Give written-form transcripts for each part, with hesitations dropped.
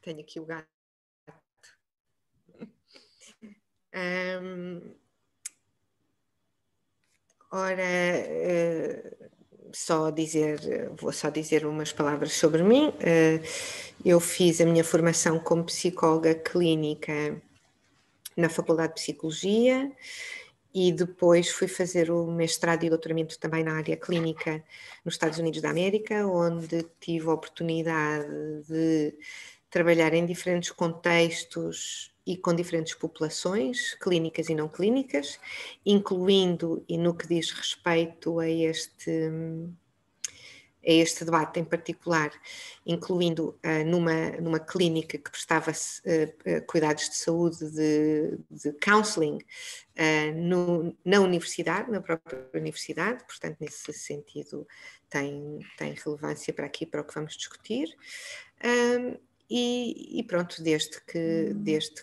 Tenho aqui o gato. Vou só dizer umas palavras sobre mim. Eu fiz a minha formação como psicóloga clínica na Faculdade de Psicologia e depois fui fazer o mestrado e doutoramento também na área clínica nos Estados Unidos da América, onde tive a oportunidade de trabalhar em diferentes contextos e com diferentes populações, clínicas e não clínicas, incluindo, e no que diz respeito a este debate em particular, incluindo numa clínica que prestava cuidados de saúde de counseling na universidade, na própria universidade, portanto nesse sentido tem relevância para aqui, para o que vamos discutir. E pronto, desde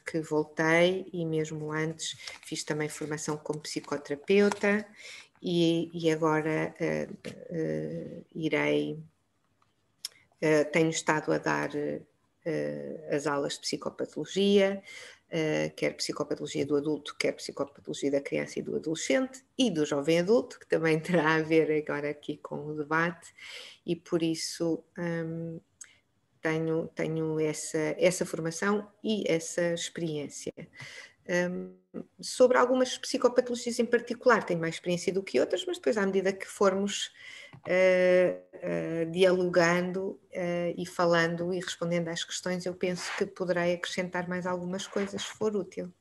que voltei e mesmo antes fiz também formação como psicoterapeuta e agora tenho estado a dar as aulas de psicopatologia, quer psicopatologia do adulto, quer psicopatologia da criança e do adolescente e do jovem adulto, que também terá a ver agora aqui com o debate, e por isso tenho essa formação e essa experiência. Sobre algumas psicopatologias em particular, tenho mais experiência do que outras, mas depois, à medida que formos dialogando e falando e respondendo às questões, eu penso que poderei acrescentar mais algumas coisas, se for útil.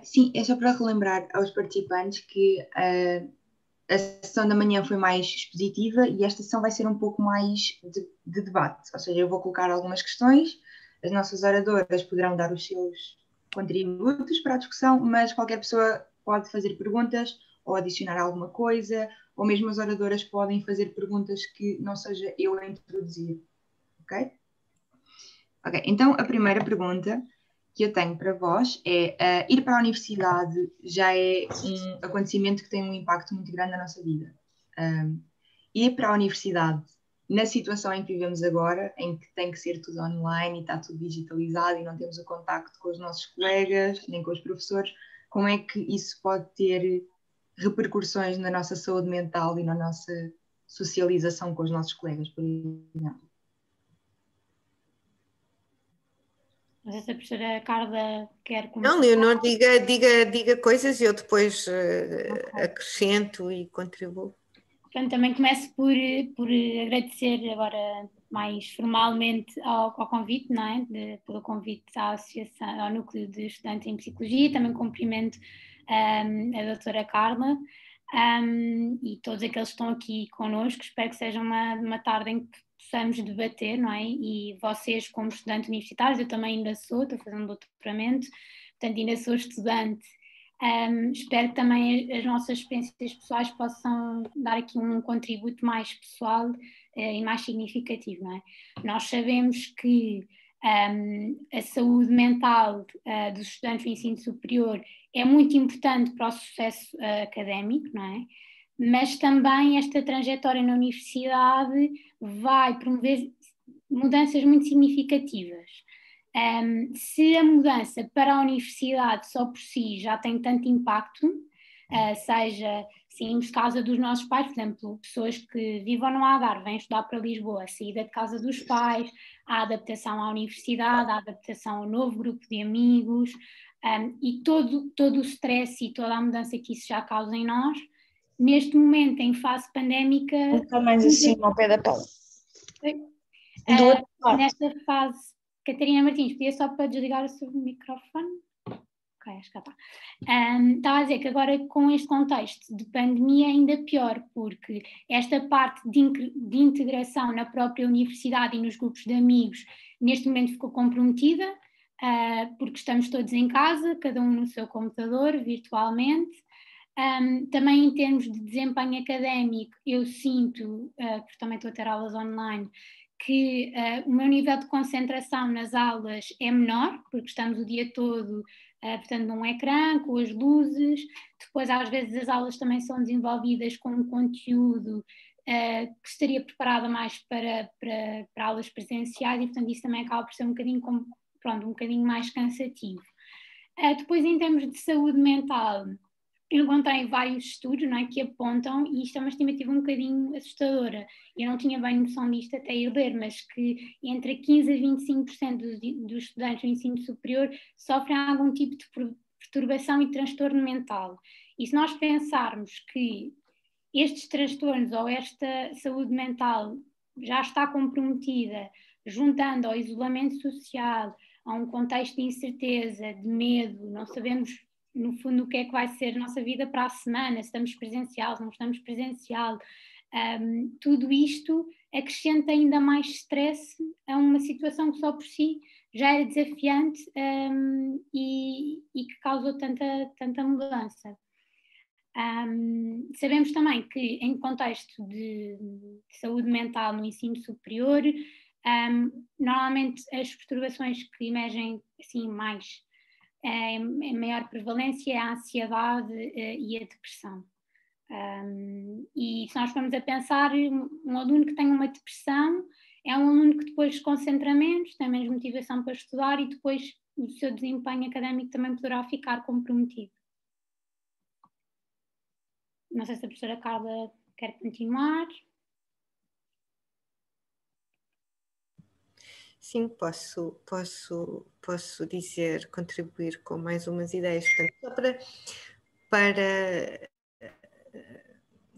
Sim, é só para relembrar aos participantes que a sessão da manhã foi mais expositiva e esta sessão vai ser um pouco mais de debate, ou seja, eu vou colocar algumas questões, as nossas oradoras poderão dar os seus contributos para a discussão, mas qualquer pessoa pode fazer perguntas ou adicionar alguma coisa, ou mesmo as oradoras podem fazer perguntas que não seja eu a introduzir, ok? Ok, então a primeira pergunta que eu tenho para vós é ir para a universidade já é um acontecimento que tem um impacto muito grande na nossa vida. Ir para a universidade na situação em que vivemos agora, em que tem que ser tudo online e está tudo digitalizado e não temos o contacto com os nossos colegas, nem com os professores, como é que isso pode ter repercussões na nossa saúde mental e na nossa socialização com os nossos colegas, por exemplo? Não sei se a professora Carla quer começar. Não, Leonor, diga coisas e eu depois acrescento e contribuo. Portanto, também começo por agradecer agora mais formalmente ao convite, não é? Pelo convite à associação, ao Núcleo de Estudantes em Psicologia. Também cumprimento a doutora Carla e todos aqueles que estão aqui connosco. Espero que seja uma tarde em que possamos debater, não é? E vocês, como estudantes universitários, eu também ainda estou fazendo doutoramento, portanto ainda sou estudante. Espero que também as nossas experiências pessoais possam dar aqui um contributo mais pessoal e mais significativo, não é? Nós sabemos que a saúde mental dos estudantes do ensino superior é muito importante para o sucesso académico, não é? Mas também esta trajetória na universidade vai promover mudanças muito significativas. Se a mudança para a universidade só por si já tem tanto impacto, seja saímos de casa dos nossos pais, por exemplo, pessoas que vivam no Algarve, vêm estudar para Lisboa, a saída de casa dos pais, a adaptação à universidade, a adaptação ao novo grupo de amigos, e todo o stress e toda a mudança que isso já causa em nós, neste momento, em fase pandémica... Um bocado mais assim, ao pé da Paula. Nesta fase... Catarina Martins, pedia só para desligar o seu microfone. Ok, acho que já está. Estava a dizer que agora com este contexto de pandemia é ainda pior, porque esta parte de integração na própria universidade e nos grupos de amigos neste momento ficou comprometida, porque estamos todos em casa, cada um no seu computador, virtualmente. Também em termos de desempenho académico, eu sinto, porque também estou a ter aulas online, que o meu nível de concentração nas aulas é menor, porque estamos o dia todo, portanto, num ecrã, com as luzes. Depois, às vezes, as aulas também são desenvolvidas com um conteúdo que estaria preparada mais para aulas presenciais e, portanto, isso também acaba por ser um bocadinho, um bocadinho mais cansativo. Depois, em termos de saúde mental, eu encontrei vários estudos, não é, que apontam, e isto é uma estimativa um bocadinho assustadora, eu não tinha bem noção disto até ir ler, mas que entre 15% a 25% dos estudantes do ensino superior sofrem algum tipo de perturbação e transtorno mental. E se nós pensarmos que estes transtornos ou esta saúde mental já está comprometida, juntando ao isolamento social, a um contexto de incerteza, de medo, não sabemos no fundo o que é que vai ser a nossa vida para a semana, se estamos presencial, se não estamos presencial, tudo isto acrescenta ainda mais stress a uma situação que só por si já era desafiante e que causou tanta mudança. Sabemos também que em contexto de saúde mental no ensino superior, normalmente as perturbações que emergem assim mais em maior prevalência é a ansiedade e a depressão. E se nós formos a pensar, um aluno que tem uma depressão é um aluno que depois se concentra menos, tem menos motivação para estudar e depois o seu desempenho académico também poderá ficar comprometido. Não sei se a professora Carla quer continuar. Sim, posso dizer, contribuir com mais umas ideias. Portanto, só para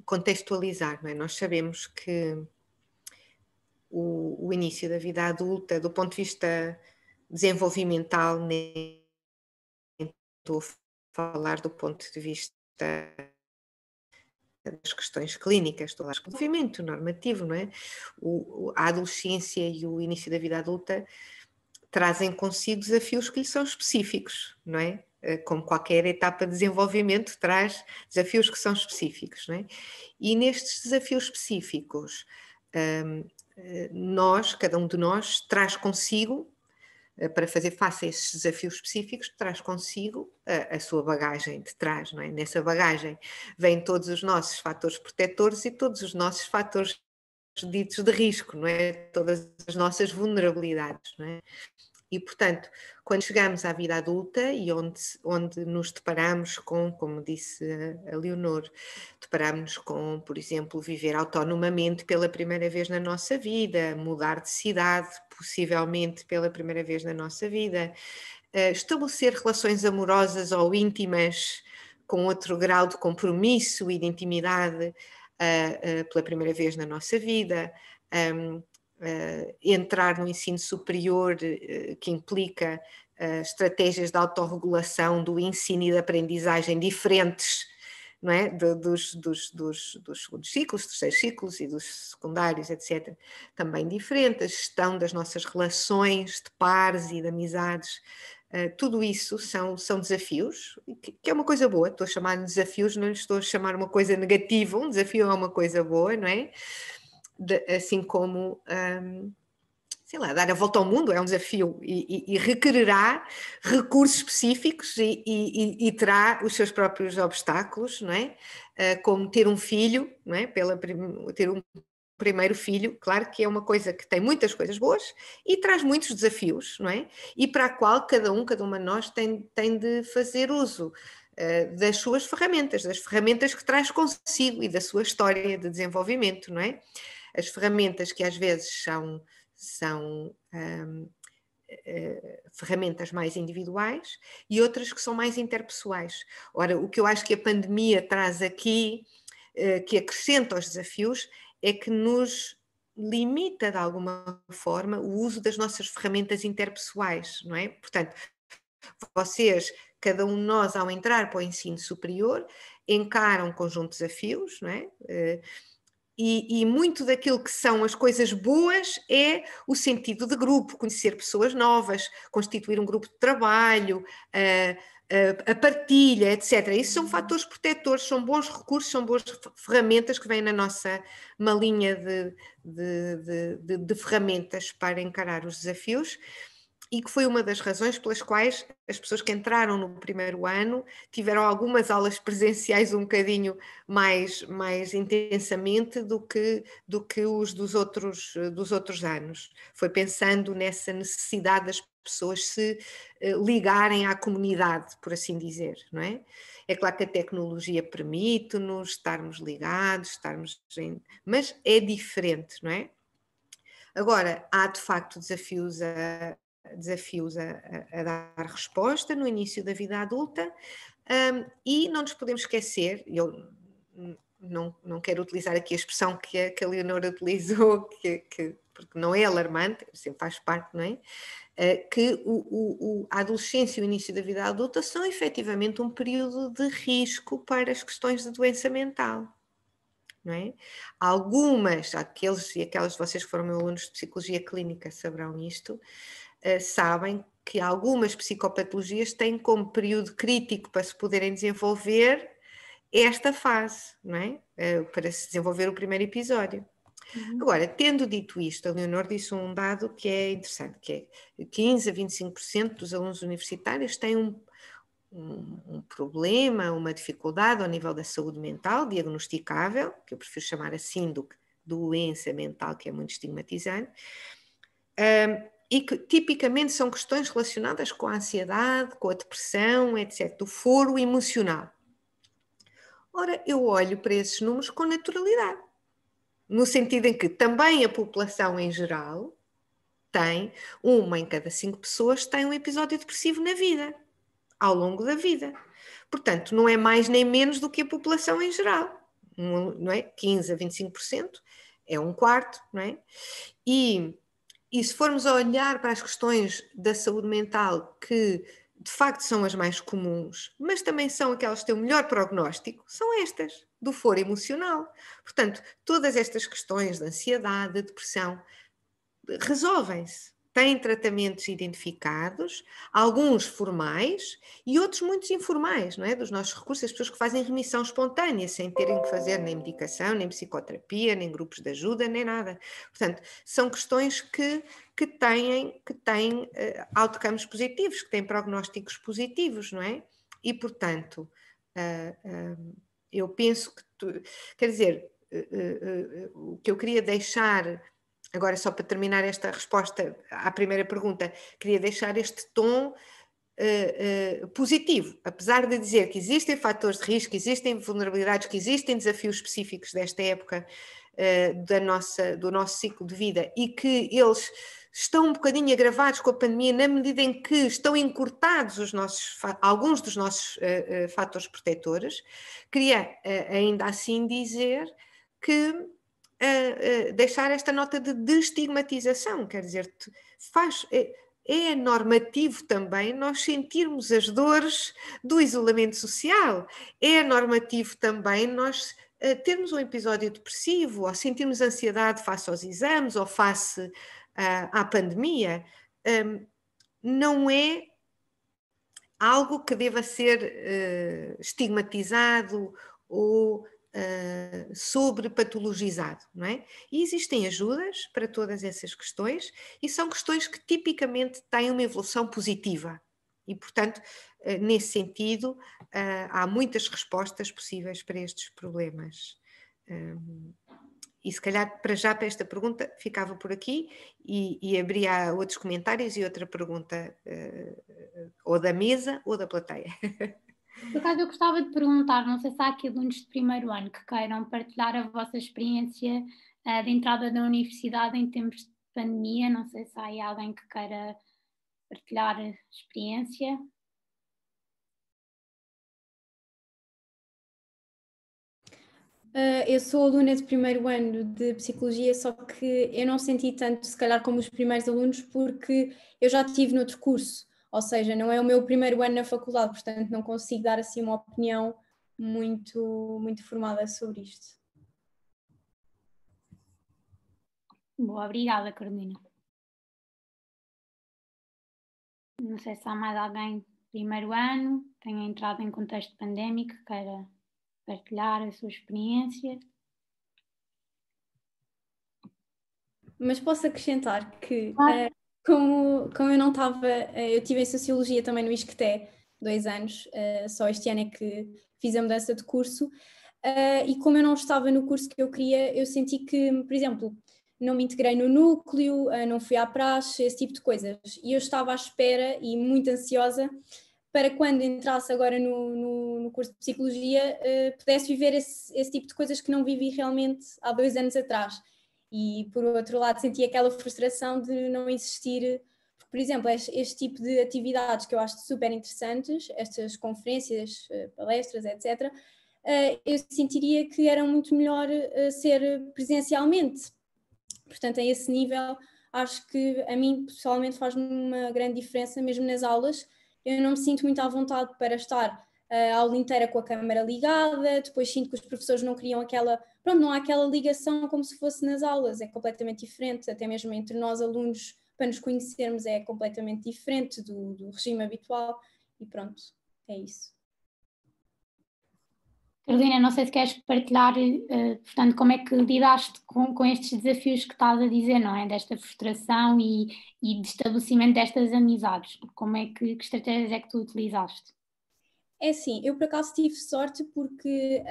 contextualizar, não é? Nós sabemos que o início da vida adulta, do ponto de vista desenvolvimental, nem estou a falar do ponto de vista das questões clínicas, do desenvolvimento normativo, não é? A adolescência e o início da vida adulta trazem consigo desafios que lhe são específicos, não é? Como qualquer etapa de desenvolvimento traz desafios que são específicos, não é? E nestes desafios específicos, cada um de nós traz consigo, para fazer face a esses desafios específicos, traz consigo a sua bagagem de trás, não é? Nessa bagagem vêm todos os nossos fatores protetores e todos os nossos fatores ditos de risco, não é? Todas as nossas vulnerabilidades, não é? E, portanto, quando chegamos à vida adulta e onde nos deparamos com, como disse a Leonor, deparamos com, por exemplo, viver autonomamente pela primeira vez na nossa vida, mudar de cidade, possivelmente pela primeira vez na nossa vida, estabelecer relações amorosas ou íntimas com outro grau de compromisso e de intimidade pela primeira vez na nossa vida, entrar no ensino superior, que implica estratégias de autorregulação do ensino e da aprendizagem diferentes, não é? Dos segundos ciclos, terceiros ciclos e dos secundários, etc. Também diferentes, a gestão das nossas relações de pares e de amizades, tudo isso são desafios, que é uma coisa boa. Estou a chamar de desafios, não lhes estou a chamar uma coisa negativa, um desafio é uma coisa boa, não é? Assim como, sei lá, dar a volta ao mundo é um desafio e requererá recursos específicos e terá os seus próprios obstáculos, não é? Como ter um filho, não é? Ter um primeiro filho, claro que é uma coisa que tem muitas coisas boas e traz muitos desafios, não é? E para a qual cada uma de nós tem de fazer uso das suas ferramentas, das ferramentas que traz consigo e da sua história de desenvolvimento, não é? As ferramentas que às vezes são ferramentas mais individuais e outras que são mais interpessoais. Ora, o que eu acho que a pandemia traz aqui, que acrescenta aos desafios, é que nos limita de alguma forma o uso das nossas ferramentas interpessoais, não é? Portanto, vocês, cada um de nós, ao entrar para o ensino superior, encaram um conjunto de desafios, não é? E muito daquilo que são as coisas boas é o sentido de grupo, conhecer pessoas novas, constituir um grupo de trabalho, a partilha, etc. Isso são fatores protetores, são bons recursos, são boas ferramentas que vêm na nossa malinha de ferramentas para encarar os desafios. e que foi uma das razões pelas quais as pessoas que entraram no primeiro ano tiveram algumas aulas presenciais um bocadinho mais intensamente do que os dos outros anos. Foi pensando nessa necessidade das pessoas se ligarem à comunidade, por assim dizer, não é? É claro que a tecnologia permite-nos estarmos ligados, mas é diferente, não é? Agora, há de facto desafios a dar resposta no início da vida adulta, e não nos podemos esquecer, eu não quero utilizar aqui a expressão que a Leonora utilizou, porque não é alarmante, sempre faz parte, não é? Que a adolescência e o início da vida adulta são efetivamente um período de risco para as questões de doença mental. Não é? Aqueles e aquelas de vocês que foram meus alunos de psicologia clínica saberão isto, sabem que algumas psicopatologias têm como período crítico para se poderem desenvolver esta fase, não é? Para se desenvolver o primeiro episódio. Agora, tendo dito isto, a Leonor disse um dado que é interessante, que é 15 a 25% dos alunos universitários têm um problema, uma dificuldade ao nível da saúde mental, diagnosticável, que eu prefiro chamar assim do que doença mental, que é muito estigmatizante, e que tipicamente são questões relacionadas com a ansiedade, com a depressão, etc., do foro emocional. Ora, eu olho para esses números com naturalidade, no sentido em que também a população em geral tem, 1 em cada 5 pessoas tem um episódio depressivo na vida, ao longo da vida. Portanto, não é mais nem menos do que a população em geral, não é? 15 a 25% é um quarto, não é? E se formos a olhar para as questões da saúde mental, que de facto são as mais comuns, mas também são aquelas que têm o melhor prognóstico, são estas, do foro emocional. Portanto, todas estas questões de ansiedade, de depressão, resolvem-se. Têm tratamentos identificados, alguns formais e outros muitos informais, não é? Dos nossos recursos, as pessoas que fazem remissão espontânea, sem terem que fazer nem medicação, nem psicoterapia, nem grupos de ajuda, nem nada. Portanto, são questões que têm outcomes positivos, que têm prognósticos positivos, não é? E, portanto, eu penso que, quer dizer, o que eu queria deixar. Agora, só para terminar esta resposta à primeira pergunta, queria deixar este tom positivo, apesar de dizer que existem fatores de risco, existem vulnerabilidades, que existem desafios específicos desta época do nosso ciclo de vida e que eles estão um bocadinho agravados com a pandemia na medida em que estão encurtados alguns dos nossos fatores protetores. Queria ainda assim dizer que deixar esta nota de destigmatização, quer dizer, é normativo também nós sentirmos as dores do isolamento social, é normativo também nós termos um episódio depressivo, ou sentirmos ansiedade face aos exames, ou face à pandemia. Não é algo que deva ser estigmatizado ou sobrepatologizado, não é? E existem ajudas para todas essas questões e são questões que tipicamente têm uma evolução positiva e, portanto, nesse sentido, há muitas respostas possíveis para estes problemas. E se calhar para esta pergunta ficava por aqui e abria outros comentários e outra pergunta ou da mesa ou da plateia. Por acaso eu gostava de perguntar, não sei se há aqui alunos de primeiro ano que queiram partilhar a vossa experiência de entrada na universidade em tempos de pandemia, não sei se há aí alguém que queira partilhar a experiência. Eu sou aluna de primeiro ano de Psicologia, só que eu não senti tanto, se calhar, como os primeiros alunos, porque eu já estive noutro curso, ou seja, não é o meu primeiro ano na faculdade, portanto não consigo dar assim uma opinião muito formada sobre isto. Boa, obrigada, Carolina. Não sei se há mais alguém de primeiro ano que tenha entrado em contexto pandémico que queira partilhar a sua experiência. Mas posso acrescentar que como eu não estava, eu tive em Sociologia também no ISCTE 2 anos, só este ano é que fiz a mudança de curso, e como eu não estava no curso que eu queria, eu senti que, por exemplo, não me integrei no núcleo, não fui à praxe, esse tipo de coisas, e eu estava à espera e muito ansiosa para quando entrasse agora no curso de Psicologia, pudesse viver esse tipo de coisas que não vivi realmente há 2 anos atrás. E, por outro lado, senti aquela frustração de não existir, por exemplo, este tipo de atividades que eu acho super interessantes, estas conferências, palestras, etc., eu sentiria que era muito melhor ser presencialmente. Portanto, a esse nível, acho que a mim, pessoalmente, faz-me uma grande diferença, mesmo nas aulas. Eu não me sinto muito à vontade para estar a aula inteira com a câmara ligada, depois sinto que os professores não criam aquela, pronto, não há aquela ligação como se fosse nas aulas, é completamente diferente, até mesmo entre nós alunos, para nos conhecermos, é completamente diferente do regime habitual e pronto, é isso. Carolina, não sei se queres partilhar, portanto, como é que lidaste com estes desafios que estás a dizer, não é? Desta frustração e de estabelecimento destas amizades. Como é que estratégias é que tu utilizaste? É assim, eu por acaso tive sorte porque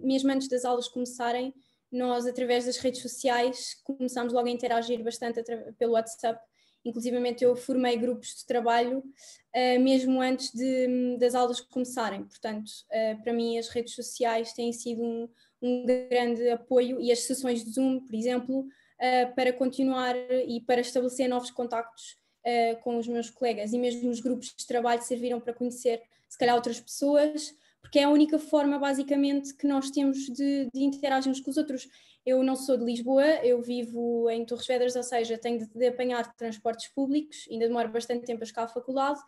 mesmo antes das aulas começarem, nós através das redes sociais começámos logo a interagir bastante pelo WhatsApp, inclusivamente eu formei grupos de trabalho mesmo antes das aulas começarem, portanto para mim as redes sociais têm sido um grande apoio e as sessões de Zoom, por exemplo, para continuar e para estabelecer novos contactos com os meus colegas, e mesmo os grupos de trabalho serviram para conhecer se calhar outras pessoas, porque é a única forma basicamente que nós temos de interagirmos com os outros. Eu não sou de Lisboa, eu vivo em Torres Vedras, ou seja, tenho de apanhar transportes públicos, ainda demora bastante tempo a chegar à faculdade,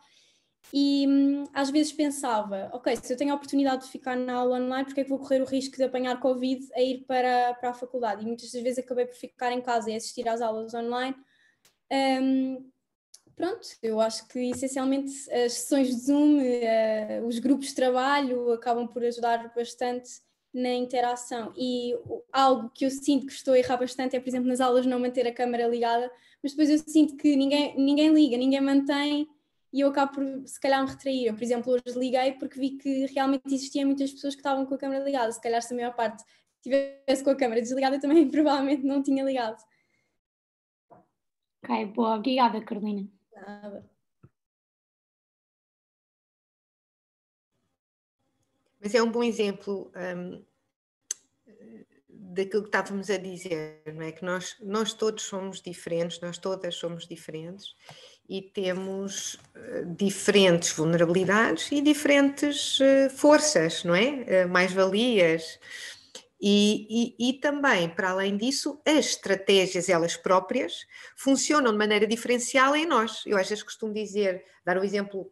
e às vezes pensava, ok, se eu tenho a oportunidade de ficar na aula online, porque é que vou correr o risco de apanhar Covid a ir para a faculdade? E muitas das vezes acabei por ficar em casa e assistir às aulas online. Pronto, eu acho que essencialmente as sessões de Zoom, os grupos de trabalho acabam por ajudar bastante na interação, e algo que eu sinto que estou a errar bastante é, por exemplo, nas aulas não manter a câmara ligada, mas depois eu sinto que ninguém liga, ninguém mantém, e eu acabo por se calhar me retrair. Eu, por exemplo, hoje liguei porque vi que realmente existiam muitas pessoas que estavam com a câmara ligada, se calhar se a maior parte estivesse com a câmara desligada eu também provavelmente não tinha ligado. Ok, boa, obrigada, Carolina. Nada. Mas é um bom exemplo daquilo que estávamos a dizer, não é? Que nós todos somos diferentes, nós todas somos diferentes e temos diferentes vulnerabilidades e diferentes forças, não é? Mais-valias. E também, para além disso, as estratégias, elas próprias, funcionam de maneira diferencial em nós. Eu às vezes costumo dizer, dar o exemplo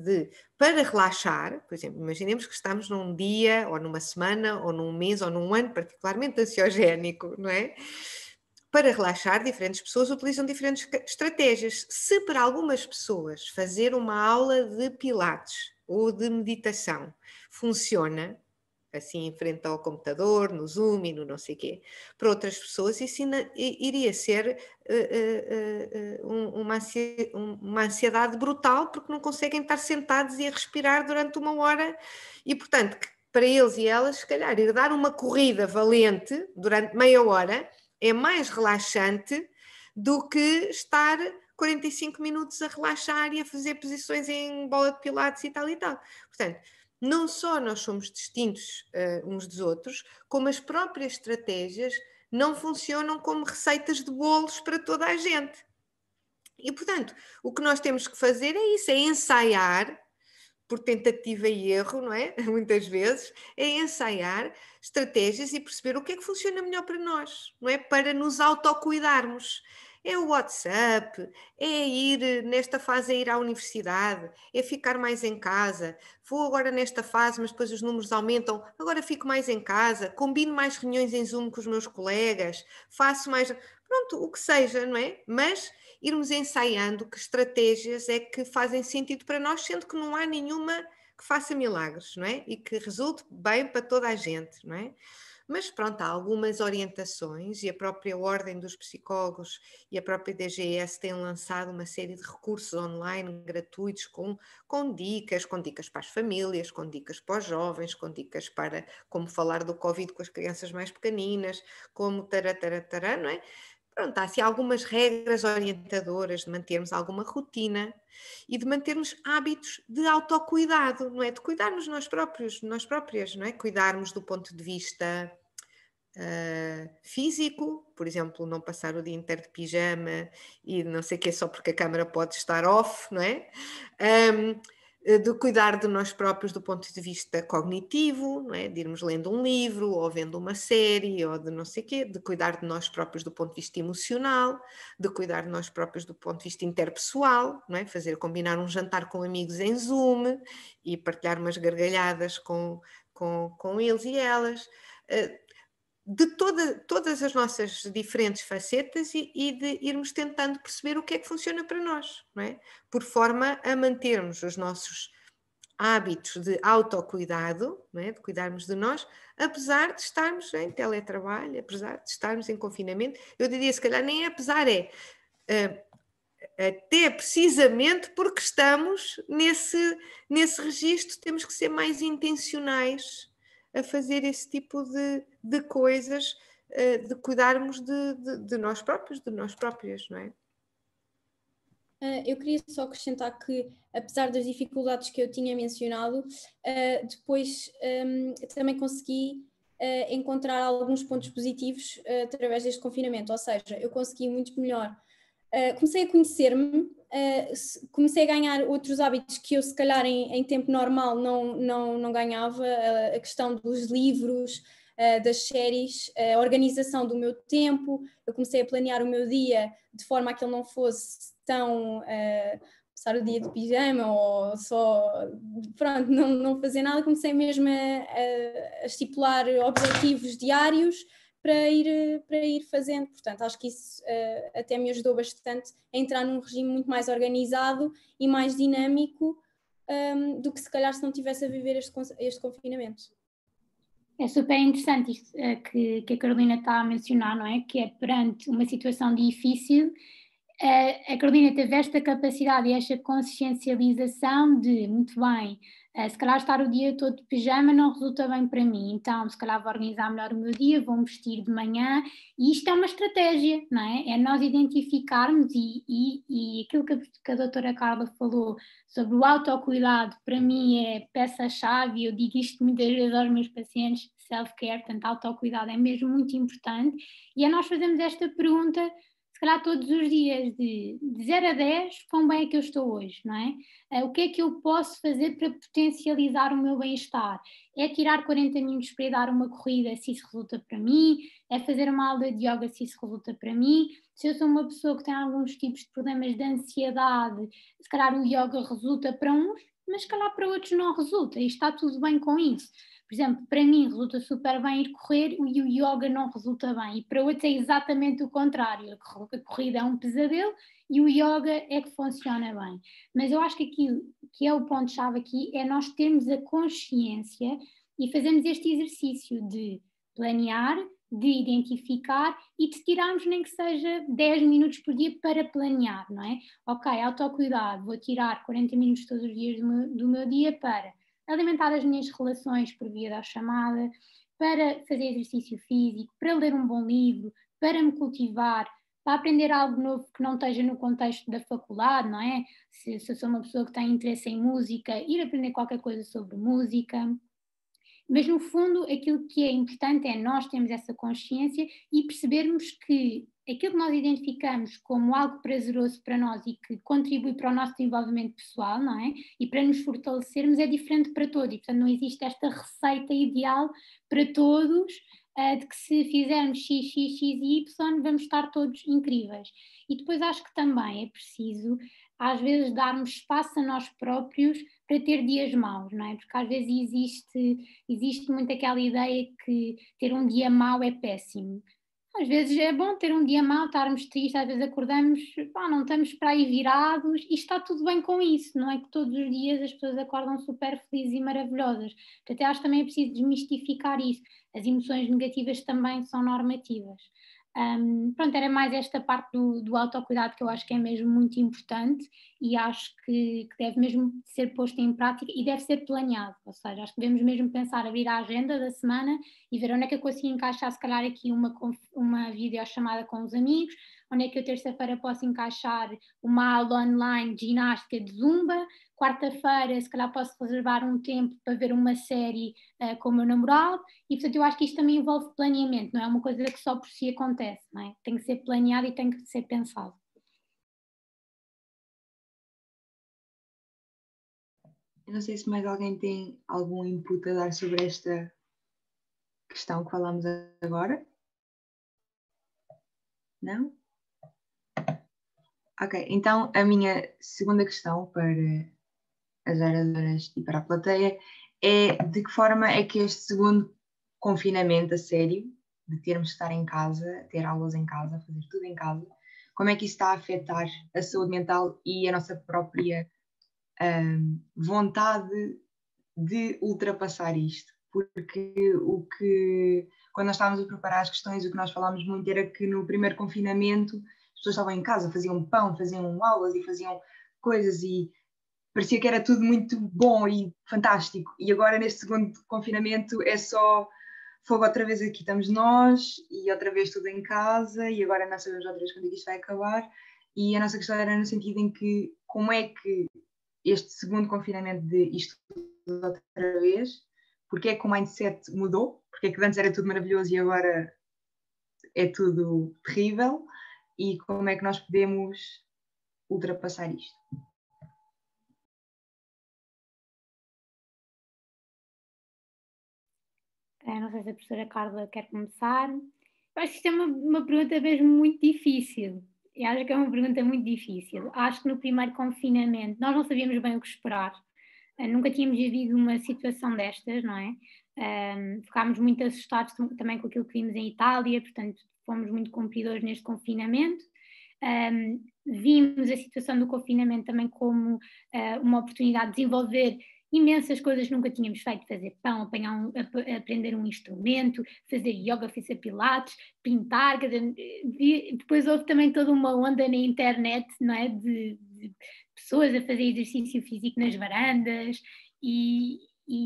de, para relaxar, por exemplo, imaginemos que estamos num dia, ou numa semana, ou num mês, ou num ano particularmente ansiogénico, não é? Para relaxar, diferentes pessoas utilizam diferentes estratégias. Se para algumas pessoas fazer uma aula de pilates ou de meditação funciona, assim em frente ao computador, no Zoom e no não sei quê, para outras pessoas isso iria ser uma ansiedade brutal, porque não conseguem estar sentados e a respirar durante 1 hora, e portanto, para eles e elas, se calhar, ir dar uma corrida valente durante meia hora é mais relaxante do que estar 45 minutos a relaxar e a fazer posições em bola de pilates e tal e tal. Portanto, não só nós somos distintos uns dos outros, como as próprias estratégias não funcionam como receitas de bolos para toda a gente. E, portanto, o que nós temos que fazer é isso, é ensaiar, por tentativa e erro, não é? Muitas vezes, é ensaiar estratégias e perceber o que é que funciona melhor para nós, não é? Para nos autocuidarmos. É o WhatsApp, é ir, nesta fase, é ir à universidade, é ficar mais em casa. Vou agora nesta fase, mas depois os números aumentam, agora fico mais em casa, combino mais reuniões em Zoom com os meus colegas, faço mais... Pronto, o que seja, não é? Mas irmos ensaiando que estratégias é que fazem sentido para nós, sendo que não há nenhuma que faça milagres, não é? E que resulte bem para toda a gente, não é? Mas pronto, há algumas orientações e a própria Ordem dos Psicólogos e a própria DGS têm lançado uma série de recursos online gratuitos com dicas para as famílias, com dicas para os jovens, com dicas para como falar do Covid com as crianças mais pequeninas, como tará, não é? Pronto, há assim algumas regras orientadoras de mantermos alguma rotina e de mantermos hábitos de autocuidado, não é? De cuidarmos nós próprios, nós próprias, não é? Cuidarmos do ponto de vista físico, por exemplo, não passar o dia inteiro de pijama e não sei o que, só porque a câmara pode estar off, não é? De cuidar de nós próprios do ponto de vista cognitivo, não é? De irmos lendo um livro ou vendo uma série ou de não sei o quê, de cuidar de nós próprios do ponto de vista emocional, de cuidar de nós próprios do ponto de vista interpessoal, não é? Combinar um jantar com amigos em Zoom e partilhar umas gargalhadas com eles e elas, de todas as nossas diferentes facetas e de irmos tentando perceber o que é que funciona para nós, não é? Por forma a mantermos os nossos hábitos de autocuidado, não é? De cuidarmos de nós, apesar de estarmos em teletrabalho, apesar de estarmos em confinamento. Eu diria, se calhar, nem apesar, até precisamente porque estamos nesse registro, temos que ser mais intencionais a fazer esse tipo de coisas, de cuidarmos de nós próprios, de nós próprias, não é? Eu queria só acrescentar que, apesar das dificuldades que eu tinha mencionado, depois também consegui encontrar alguns pontos positivos através deste confinamento, ou seja, eu consegui muito melhor. Comecei a conhecer-me, comecei a ganhar outros hábitos que eu se calhar em tempo normal não ganhava, a questão dos livros, das séries, a organização do meu tempo. Eu comecei a planear o meu dia de forma a que ele não fosse tão passar o dia de pijama ou só, pronto, não fazer nada. Comecei mesmo a estipular objetivos diários para ir fazendo. Portanto, acho que isso até me ajudou bastante a entrar num regime muito mais organizado e mais dinâmico do que se calhar se não tivesse a viver este confinamento. É super interessante isto que a Carolina está a mencionar, não é? Que é perante uma situação difícil, a Carolina teve esta capacidade e esta consciencialização de, muito bem, se calhar estar o dia todo de pijama não resulta bem para mim, então se calhar vou organizar melhor o meu dia, vou-me vestir de manhã, e isto é uma estratégia, não é? É nós identificarmos e aquilo que a doutora Carla falou sobre o autocuidado, para mim é peça-chave, eu digo isto muitas vezes aos meus pacientes, self-care, portanto autocuidado é mesmo muito importante, e é nós fazermos esta pergunta se calhar todos os dias, de 0 a 10, quão bem é que eu estou hoje, não é? O que é que eu posso fazer para potencializar o meu bem-estar? É tirar 40 minutos para ir dar uma corrida, se isso resulta para mim? É fazer uma aula de yoga, se isso resulta para mim? Se eu sou uma pessoa que tem alguns tipos de problemas de ansiedade, se calhar o yoga resulta para uns, mas se calhar para outros não resulta, e está tudo bem com isso. Por exemplo, para mim resulta super bem ir correr e o yoga não resulta bem. E para outros é exatamente o contrário. A corrida é um pesadelo e o yoga é que funciona bem. Mas eu acho que aquilo que é o ponto-chave aqui é nós termos a consciência e fazermos este exercício de planear, de identificar e de tirarmos nem que seja 10 minutos por dia para planear, não é? Ok, autocuidado, vou tirar 40 minutos todos os dias do meu dia para alimentar as minhas relações por via da chamada, para fazer exercício físico, para ler um bom livro, para me cultivar, para aprender algo novo que não esteja no contexto da faculdade, não é? Se eu sou uma pessoa que tem interesse em música, ir aprender qualquer coisa sobre música. Mas no fundo aquilo que é importante é nós termos essa consciência e percebermos que aquilo que nós identificamos como algo prazeroso para nós e que contribui para o nosso desenvolvimento pessoal, não é? E para nos fortalecermos é diferente para todos, e portanto não existe esta receita ideal para todos, de que se fizermos X, X, X e Y vamos estar todos incríveis. E depois acho que também é preciso às vezes darmos espaço a nós próprios para ter dias maus, não é? Porque às vezes existe muito aquela ideia que ter um dia mau é péssimo. Às vezes é bom ter um dia mau, estarmos tristes, às vezes acordamos, pá, não estamos para aí virados e está tudo bem com isso, não é que todos os dias as pessoas acordam super felizes e maravilhosas. Até acho que também é preciso desmistificar isso. As emoções negativas também são normativas. Pronto, era mais esta parte do autocuidado que eu acho que é mesmo muito importante e acho que deve mesmo ser posto em prática e deve ser planeado, ou seja, acho que devemos mesmo pensar, abrir a agenda da semana e ver onde é que eu consigo encaixar se calhar aqui uma videochamada com os amigos, onde é que eu terça-feira posso encaixar uma aula online de ginástica de zumba, quarta-feira se calhar posso reservar um tempo para ver uma série com o meu namorado e portanto eu acho que isto também envolve planeamento, não é uma coisa que só por si acontece, não é? Tem que ser planeado e tem que ser pensado. Eu não sei se mais alguém tem algum input a dar sobre esta questão que falámos agora. Não? Ok, então a minha segunda questão para as oradoras e para a plateia é de que forma é que este segundo confinamento a sério, de termos de estar em casa, ter aulas em casa, fazer tudo em casa, como é que isso está a afetar a saúde mental e a nossa própria vontade de ultrapassar isto? Porque quando nós estávamos a preparar as questões, o que nós falámos muito era que no primeiro confinamento as pessoas estavam em casa, faziam pão, faziam aulas e faziam coisas e parecia que era tudo muito bom e fantástico. E agora neste segundo confinamento é só fogo, outra vez aqui estamos nós e outra vez tudo em casa e agora não sabemos outra vez quando é que isto vai acabar. E a nossa questão era no sentido em que como é que este segundo confinamento de isto outra vez, porque é que o mindset mudou, porque é que antes era tudo maravilhoso e agora é tudo terrível e como é que nós podemos ultrapassar isto? Não sei se a professora Carla quer começar. Eu acho que isto é uma pergunta mesmo muito difícil. Eu acho que é uma pergunta muito difícil. Acho que no primeiro confinamento nós não sabíamos bem o que esperar. Nunca tínhamos vivido uma situação destas, não é? Ficámos muito assustados também com aquilo que vimos em Itália, portanto fomos muito cumpridores neste confinamento. Vimos a situação do confinamento também como uma oportunidade de desenvolver imensas coisas que nunca tínhamos feito, fazer pão, aprender um instrumento, fazer yoga, fazer pilates, pintar, depois houve também toda uma onda na internet, não é, de pessoas a fazer exercício físico nas varandas e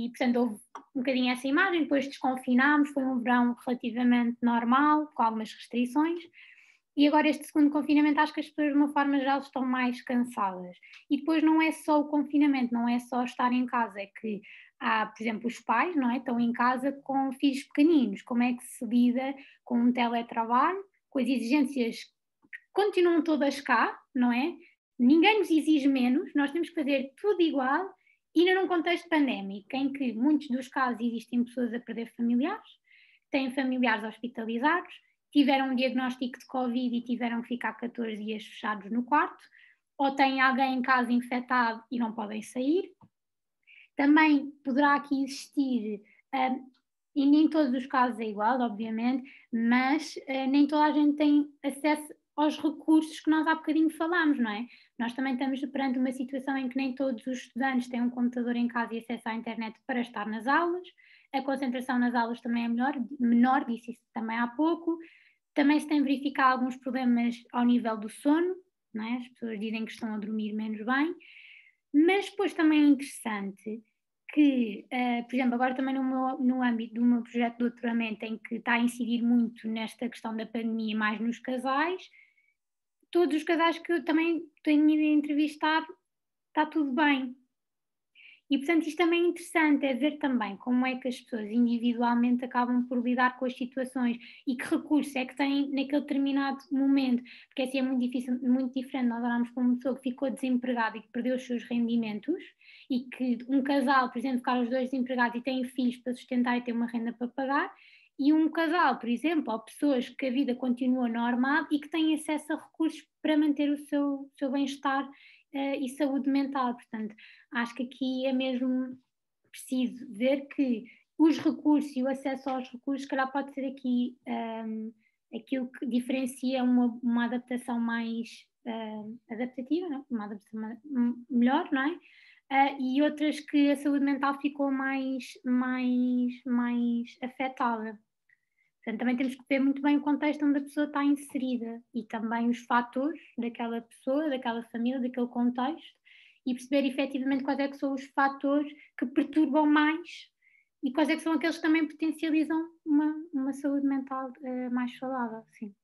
portanto houve um bocadinho essa imagem, depois desconfinámos, foi um verão relativamente normal, com algumas restrições. E agora este segundo confinamento acho que as pessoas de uma forma geral estão mais cansadas. E depois não é só o confinamento, não é só estar em casa, é que há, por exemplo, os pais, não é? Estão em casa com filhos pequeninos. Como é que se lida com um teletrabalho, com as exigências que continuam todas cá, não é? Ninguém nos exige menos, nós temos que fazer tudo igual e ainda num contexto pandémico, em que muitos dos casos existem pessoas a perder familiares, têm familiares hospitalizados, tiveram um diagnóstico de Covid e tiveram que ficar 14 dias fechados no quarto, ou têm alguém em casa infectado e não podem sair. Também poderá aqui existir, e nem todos os casos é igual, obviamente, mas nem toda a gente tem acesso aos recursos que nós há bocadinho falámos, não é? Nós também estamos perante uma situação em que nem todos os estudantes têm um computador em casa e acesso à internet para estar nas aulas, a concentração nas aulas também é menor, disse isso também há pouco. Também se tem verificado alguns problemas ao nível do sono, não é? As pessoas dizem que estão a dormir menos bem, mas depois também é interessante que, por exemplo, agora também no âmbito do meu projeto de doutoramento, em que está a incidir muito nesta questão da pandemia, mais nos casais, todos os casais que eu também tenho ido a entrevistar, está tudo bem. E, portanto, isto também é interessante, é ver também como é que as pessoas individualmente acabam por lidar com as situações e que recursos é que têm naquele determinado momento, porque assim é muito difícil, muito diferente nós olharmos para uma pessoa que ficou desempregada e que perdeu os seus rendimentos e que um casal, por exemplo, ficar os dois desempregados e têm filhos para sustentar e ter uma renda para pagar, e um casal, por exemplo, ou pessoas que a vida continua normal e que têm acesso a recursos para manter o seu bem-estar e saúde mental. Portanto, acho que aqui é mesmo preciso ver que os recursos e o acesso aos recursos, se calhar pode ser aqui aquilo que diferencia uma adaptação mais adaptativa, não? Uma adaptação melhor, não é? E outras que a saúde mental ficou mais afetada. Portanto, também temos que ver muito bem o contexto onde a pessoa está inserida e também os fatores daquela pessoa, daquela família, daquele contexto, e perceber efetivamente quais é que são os fatores que perturbam mais e quais é que são aqueles que também potencializam uma saúde mental mais saudável, sim.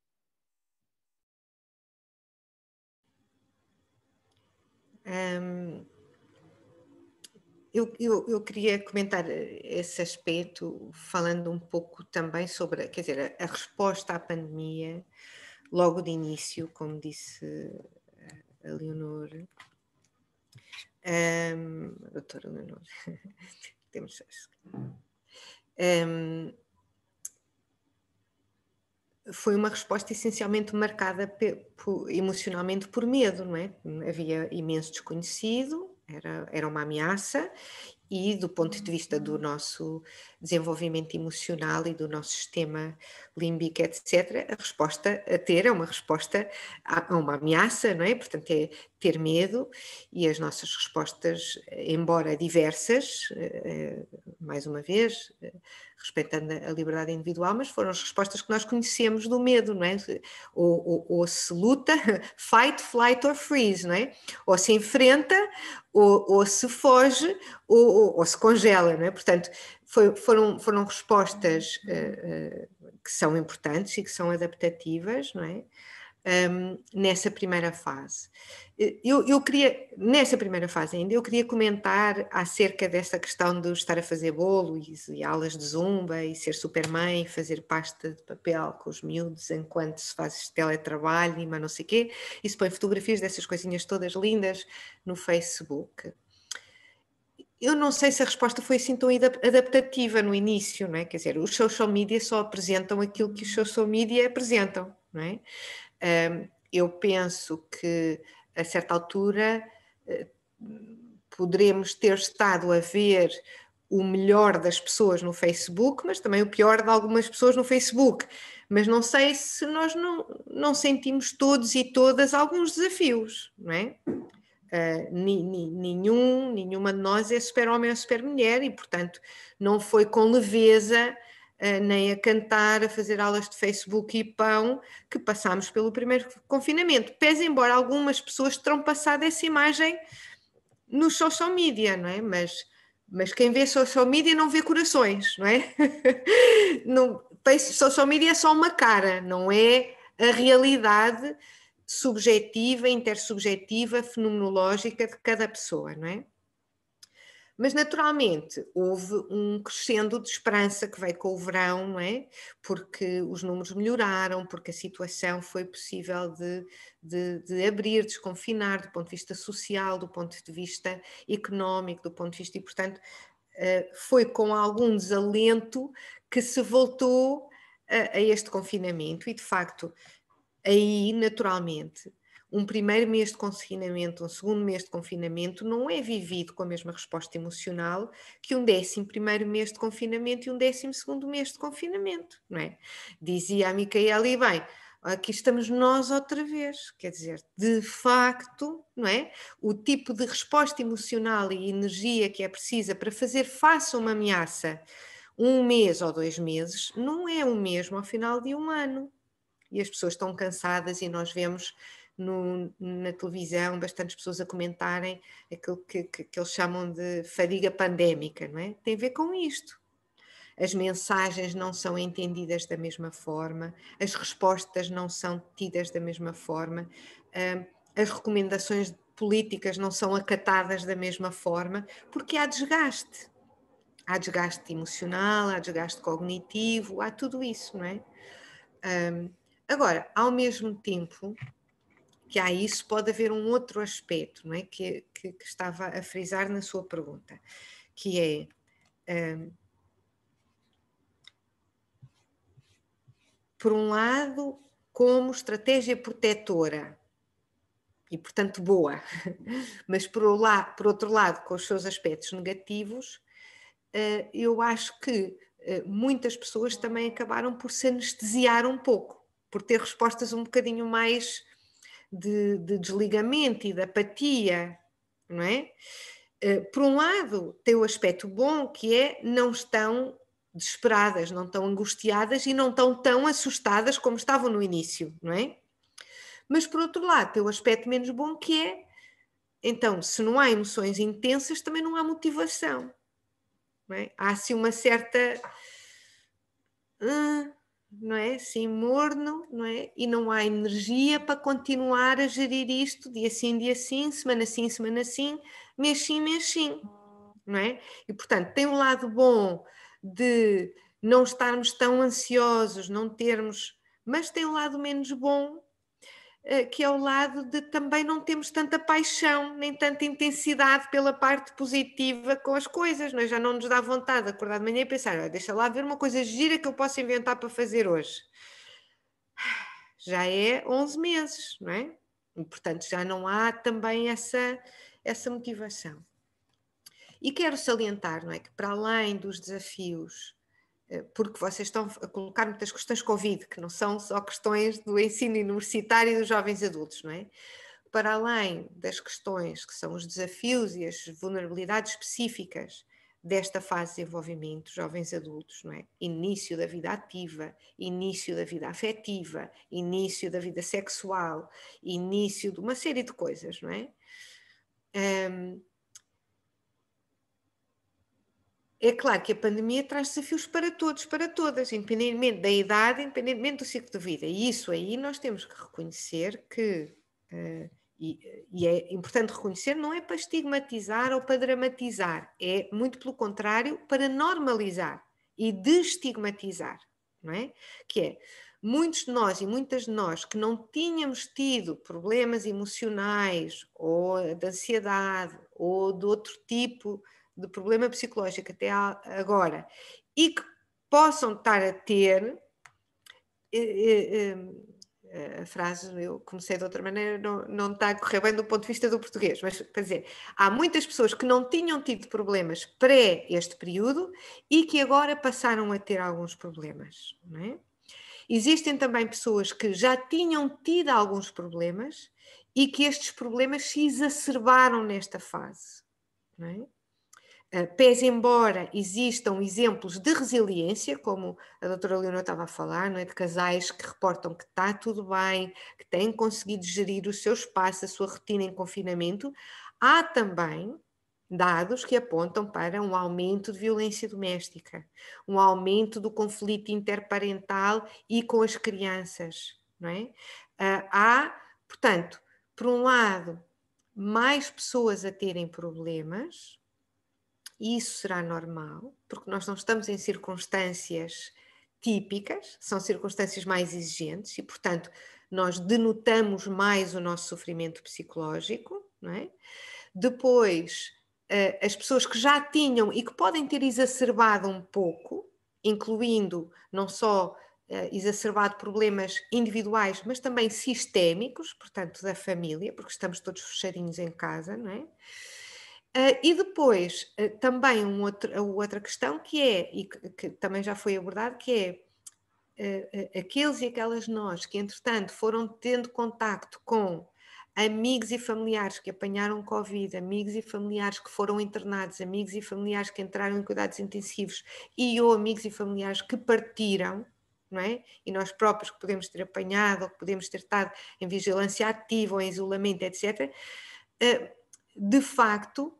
Eu queria comentar esse aspecto, falando um pouco também sobre, quer dizer, a resposta à pandemia, logo de início, como disse a Leonor, a doutora Leonor, temos foi uma resposta essencialmente marcada emocionalmente por medo, não é? Havia imenso desconhecido, era uma ameaça, e do ponto de vista do nosso desenvolvimento emocional e do nosso sistema límbico, etc., a resposta a ter é uma resposta a uma ameaça, não é? Portanto, é ter medo, e as nossas respostas, embora diversas, mais uma vez, respeitando a liberdade individual, mas foram as respostas que nós conhecemos do medo, não é? Ou se luta, fight, flight or freeze, não é? Ou se enfrenta, ou se foge, ou se congela, não é? Portanto, foram respostas que são importantes e que são adaptativas, não é? Nessa primeira fase. Eu queria, nessa primeira fase ainda, eu queria comentar acerca dessa questão de estar a fazer bolo e aulas de zumba e ser supermãe, fazer pasta de papel com os miúdos enquanto se faz teletrabalho e mais não sei o quê, e se põe fotografias dessas coisinhas todas lindas no Facebook. Eu não sei se a resposta foi assim tão adaptativa no início, não é? Quer dizer, os social media só apresentam aquilo que os social media apresentam, não é? Eu penso que a certa altura poderemos ter estado a ver o melhor das pessoas no Facebook, mas também o pior de algumas pessoas no Facebook. Mas não sei se nós não sentimos todos e todas alguns desafios, não é? Nenhuma de nós é super-homem ou super-mulher e, portanto, não foi com leveza nem a cantar, a fazer aulas de Facebook e pão que passámos pelo primeiro confinamento. Pese embora algumas pessoas terão passado essa imagem nos social media, não é? Mas quem vê social media não vê corações, não é? Social media é só uma cara, não é a realidade subjetiva, intersubjetiva, fenomenológica de cada pessoa, não é? Mas, naturalmente, houve um crescendo de esperança que veio com o verão, não é? Porque os números melhoraram, porque a situação foi possível de abrir, desconfinar, do ponto de vista social, do ponto de vista económico, do ponto de vista... E, portanto, foi com algum desalento que se voltou a este confinamento. E, de facto, aí, naturalmente... Um primeiro mês de confinamento, um segundo mês de confinamento não é vivido com a mesma resposta emocional que um 11º mês de confinamento e um 12º mês de confinamento, não é? Dizia a Micaela, e bem, aqui estamos nós outra vez, quer dizer, de facto, não é? O tipo de resposta emocional e energia que é precisa para fazer face a uma ameaça 1 mês ou 2 meses não é o mesmo ao final de 1 ano. E as pessoas estão cansadas e nós vemos na televisão bastantes pessoas a comentarem aquilo que eles chamam de fadiga pandémica, não é? Tem a ver com isto. As mensagens não são entendidas da mesma forma, as respostas não são tidas da mesma forma, as recomendações políticas não são acatadas da mesma forma, porque há desgaste. Há desgaste emocional, há desgaste cognitivo, há tudo isso, não é? Agora, ao mesmo tempo que há isso, pode haver um outro aspecto, não é? que estava a frisar na sua pergunta, que é, por um lado, como estratégia protetora, e portanto boa, mas por outro lado, com os seus aspectos negativos, eu acho que muitas pessoas também acabaram por se anestesiar um pouco, por ter respostas um bocadinho mais de desligamento e de apatia, não é? Por um lado, tem o aspecto bom, que é não estão desesperadas, não estão angustiadas e não estão tão assustadas como estavam no início, não é? Mas, por outro lado, tem o aspecto menos bom, que é, então, se não há emoções intensas, também não há motivação, não é? Há assim uma certa... não é? Sim, morno, não é? E não há energia para continuar a gerir isto dia sim, semana sim, mês sim, não é? E, portanto, tem um lado bom de não estarmos tão ansiosos, não termos... Mas tem um lado menos bom, que é o lado de também não termos tanta paixão, nem tanta intensidade pela parte positiva com as coisas, não é? Já não nos dá vontade de acordar de manhã e pensar, deixa lá ver uma coisa gira que eu posso inventar para fazer hoje. Já é 11 meses, não é? E, portanto, já não há também essa motivação. E quero salientar, não é, que para além dos desafios, porque vocês estão a colocar muitas questões Covid, que não são só questões do ensino universitário e dos jovens adultos, não é? Para além das questões que são os desafios e as vulnerabilidades específicas desta fase de desenvolvimento, jovens adultos, não é? Início da vida ativa, início da vida afetiva, início da vida sexual, início de uma série de coisas, não é? É claro que a pandemia traz desafios para todos, para todas, independentemente da idade, independentemente do ciclo de vida. E isso aí nós temos que reconhecer que, e é importante reconhecer, não é para estigmatizar ou para dramatizar, é muito pelo contrário, para normalizar e desestigmatizar, não é? Que é, muitos de nós e muitas de nós que não tínhamos tido problemas emocionais ou de ansiedade ou de outro tipo de problema psicológico até agora e que possam estar a ter, a frase, eu comecei de outra maneira, não está a correr bem do ponto de vista do português, mas quer dizer, há muitas pessoas que não tinham tido problemas pré este período e que agora passaram a ter alguns problemas, não é? Existem também pessoas que já tinham tido alguns problemas e que estes problemas se exacerbaram nesta fase, não é? Pese embora existam exemplos de resiliência, como a doutora Leonor estava a falar, não é? De casais que reportam que está tudo bem, que têm conseguido gerir o seu espaço, a sua rotina em confinamento, há também dados que apontam para um aumento de violência doméstica, um aumento do conflito interparental e com as crianças, não é? Há, portanto, por um lado, mais pessoas a terem problemas, e isso será normal, porque nós não estamos em circunstâncias típicas, são circunstâncias mais exigentes e, portanto, nós denotamos mais o nosso sofrimento psicológico, não é? Depois, as pessoas que já tinham e que podem ter exacerbado um pouco, incluindo não só exacerbado problemas individuais, mas também sistémicos, portanto, da família, porque estamos todos fechadinhos em casa, não é? E depois, também outra questão que é, e que também já foi abordado, que é aqueles e aquelas nós que, entretanto, foram tendo contacto com amigos e familiares que apanharam Covid, amigos e familiares que foram internados, amigos e familiares que entraram em cuidados intensivos ou amigos e familiares que partiram, não é? E nós próprios que podemos ter apanhado ou que podemos ter estado em vigilância ativa ou em isolamento, etc., de facto,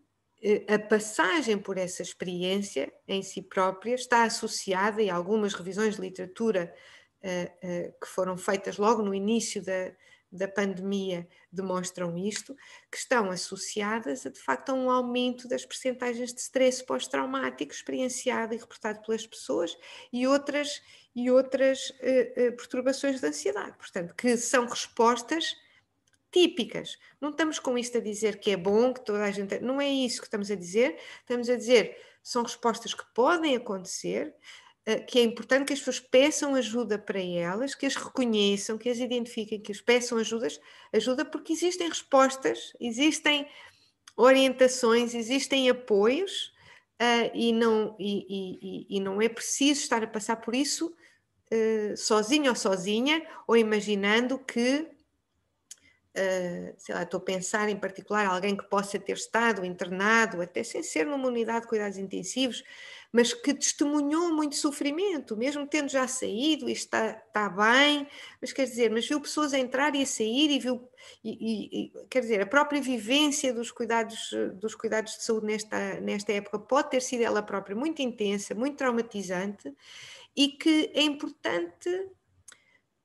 a passagem por essa experiência em si própria está associada, e algumas revisões de literatura que foram feitas logo no início da pandemia demonstram isto, que estão associadas de facto a um aumento das percentagens de stress pós-traumático experienciado e reportado pelas pessoas e outras perturbações de ansiedade, portanto, que são respostas típicas. Não estamos com isto a dizer que é bom, que toda a gente... Não é isso que estamos a dizer. Estamos a dizer são respostas que podem acontecer, que é importante que as pessoas peçam ajuda para elas, que as reconheçam, que as identifiquem, que as peçam ajuda, porque existem respostas, existem orientações, existem apoios, e não é preciso estar a passar por isso sozinho ou sozinha, ou imaginando que, sei lá, estou a pensar em particular alguém que possa ter estado internado, até sem ser numa unidade de cuidados intensivos, mas que testemunhou muito sofrimento, mesmo tendo já saído e está bem, mas quer dizer, mas viu pessoas a entrar e a sair e viu, quer dizer, a própria vivência dos cuidados de saúde nesta época pode ter sido ela própria muito intensa, muito traumatizante, e que é importante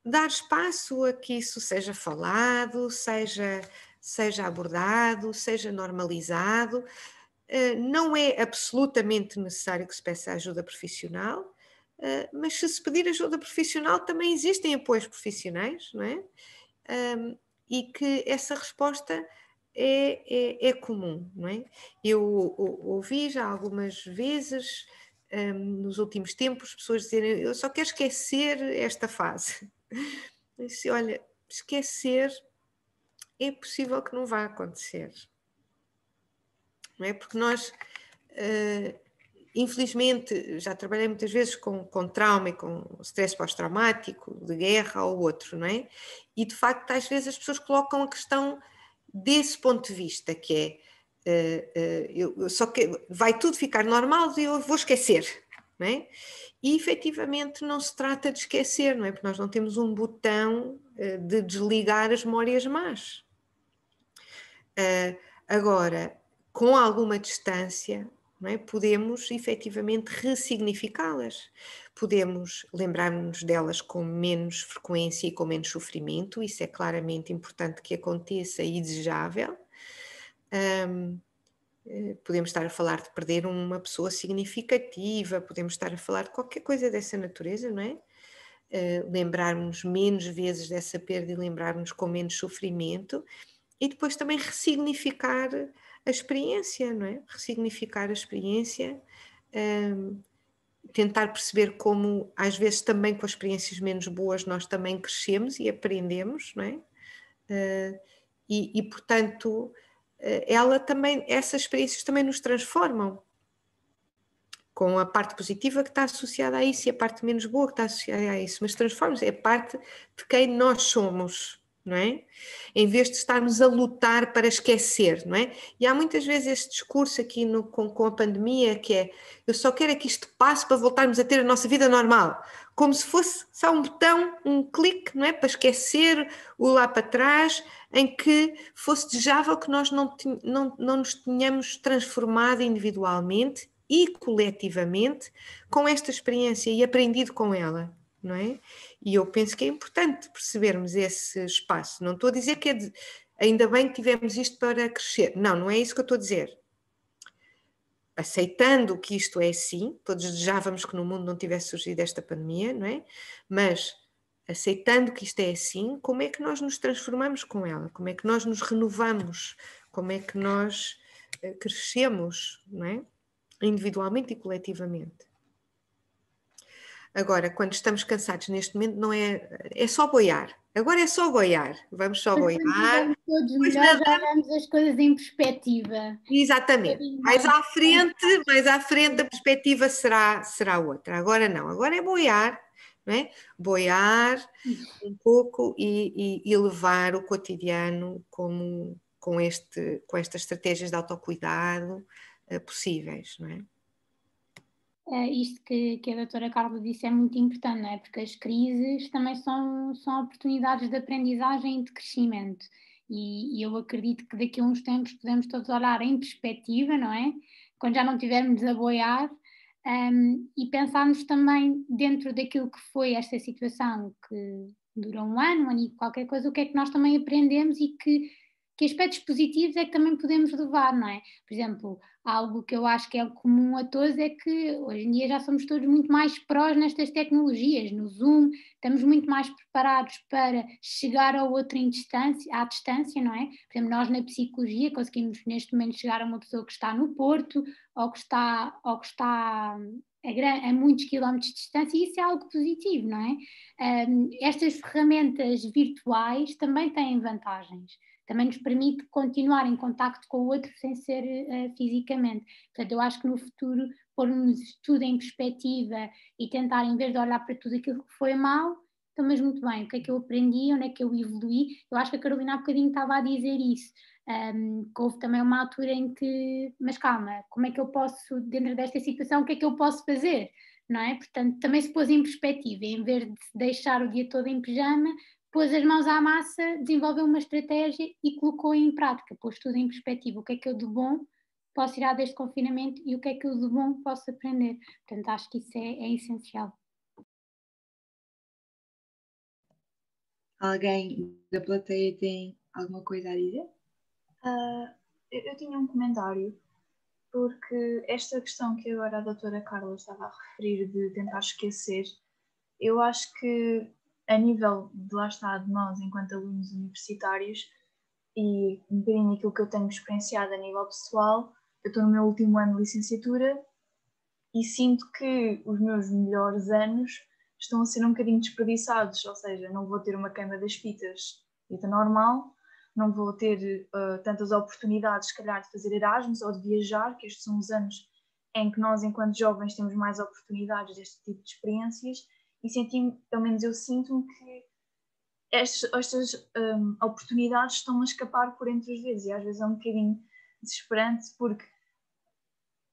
dar espaço a que isso seja falado, seja abordado, seja normalizado. Não é absolutamente necessário que se peça ajuda profissional, mas se pedir ajuda profissional também existem apoios profissionais, não é? E que essa resposta é comum, não é? Eu ouvi já algumas vezes, nos últimos tempos, pessoas dizerem: eu só quero esquecer esta fase. Eu disse: olha, esquecer é possível que não vá acontecer. Não é? Porque nós, infelizmente, já trabalhei muitas vezes com trauma e com stress pós-traumático, de guerra ou outro, não é? E de facto, às vezes as pessoas colocam a questão desse ponto de vista, que é, eu só que vai tudo ficar normal e eu vou esquecer, não é? E efetivamente não se trata de esquecer, não é? Porque nós não temos um botão de desligar as memórias más. Agora, com alguma distância, não é? Podemos efetivamente ressignificá-las. Podemos lembrar-nos delas com menos frequência e com menos sofrimento, isso é claramente importante que aconteça e desejável. Podemos estar a falar de perder uma pessoa significativa, podemos estar a falar de qualquer coisa dessa natureza, não é? Lembrarmos menos vezes dessa perda e lembrarmos com menos sofrimento. E depois também ressignificar a experiência, não é? Ressignificar a experiência, tentar perceber como, às vezes, também com as experiências menos boas, nós também crescemos e aprendemos, não é? Portanto, essas experiências também nos transformam, com a parte positiva que está associada a isso e a parte menos boa que está associada a isso, mas transformamos, é parte de quem nós somos, não é? Em vez de estarmos a lutar para esquecer, não é? E há muitas vezes este discurso aqui com a pandemia que é: eu só quero é que isto passe para voltarmos a ter a nossa vida normal, como se fosse só um botão, um clique, não é? Para esquecer o lá para trás, em que fosse desejável que nós não nos tenhamos transformado individualmente e coletivamente com esta experiência e aprendido com ela, não é? E eu penso que é importante percebermos esse espaço. Não estou a dizer que ainda bem que tivemos isto para crescer. Não é isso que eu estou a dizer. Aceitando que isto é assim, todos desejávamos que no mundo não tivesse surgido esta pandemia, não é? Mas aceitando que isto é assim, como é que nós nos transformamos com ela? Como é que nós nos renovamos? Como é que nós crescemos, não é? Individualmente e coletivamente. Agora, quando estamos cansados neste momento, não é só boiar. Agora é só boiar. Vamos só boiar. Quando todos melhor, já olhamos as coisas em perspectiva. Exatamente. Mais à frente a perspectiva será outra. Agora não. Agora é boiar, não é? Boiar um pouco e levar o cotidiano com estas estratégias de autocuidado possíveis, não é? Isto que a doutora Carla disse é muito importante, não é? Porque as crises também são oportunidades de aprendizagem e de crescimento. E eu acredito que daqui a uns tempos podemos todos olhar em perspectiva, não é? Quando já não estivermos a boiar, e pensarmos também dentro daquilo que foi esta situação que durou um ano e qualquer coisa, o que é que nós também aprendemos e que aspectos positivos é que também podemos levar, não é? Por exemplo, algo que eu acho que é comum a todos é que hoje em dia já somos todos muito mais prós nestas tecnologias, no Zoom, estamos muito mais preparados para chegar ao outro à distância, não é? Por exemplo, nós na psicologia conseguimos neste momento chegar a uma pessoa que está no Porto ou que está a muitos quilómetros de distância, e isso é algo positivo, não é? Estas ferramentas virtuais também têm vantagens. também nos permite continuar em contacto com o outro sem ser fisicamente. Portanto, eu acho que no futuro pormos tudo em perspectiva e tentar, em vez de olhar para tudo aquilo que foi mal, então, mas muito bem, o que é que eu aprendi, onde é que eu evoluí? Eu acho que a Carolina há bocadinho estava a dizer isso, que houve também uma altura em que, mas calma, como é que eu posso, dentro desta situação, o que é que eu posso fazer? Não é? Portanto, também se pôs em perspectiva, em vez de deixar o dia todo em pijama, pôs as mãos à massa, desenvolveu uma estratégia e colocou em prática, pôs tudo em perspectiva, o que é que eu de bom posso tirar deste confinamento e o que é que eu de bom posso aprender. Portanto, acho que isso é essencial. Alguém da plateia tem alguma coisa a dizer? Eu tinha um comentário, porque esta questão que agora a doutora Carla estava a referir de tentar esquecer, eu acho que a nível de lá está de nós enquanto alunos universitários e um bocadinho aquilo que eu tenho experienciado a nível pessoal, eu estou no meu último ano de licenciatura e sinto que os meus melhores anos estão a ser um bocadinho desperdiçados, ou seja, não vou ter uma queima das fitas dita normal, não vou ter tantas oportunidades, se calhar, de fazer Erasmus ou de viajar, que estes são os anos em que nós, enquanto jovens, temos mais oportunidades deste tipo de experiências e pelo menos eu sinto-me que estas oportunidades estão a escapar por entre os dedos e às vezes é um bocadinho desesperante porque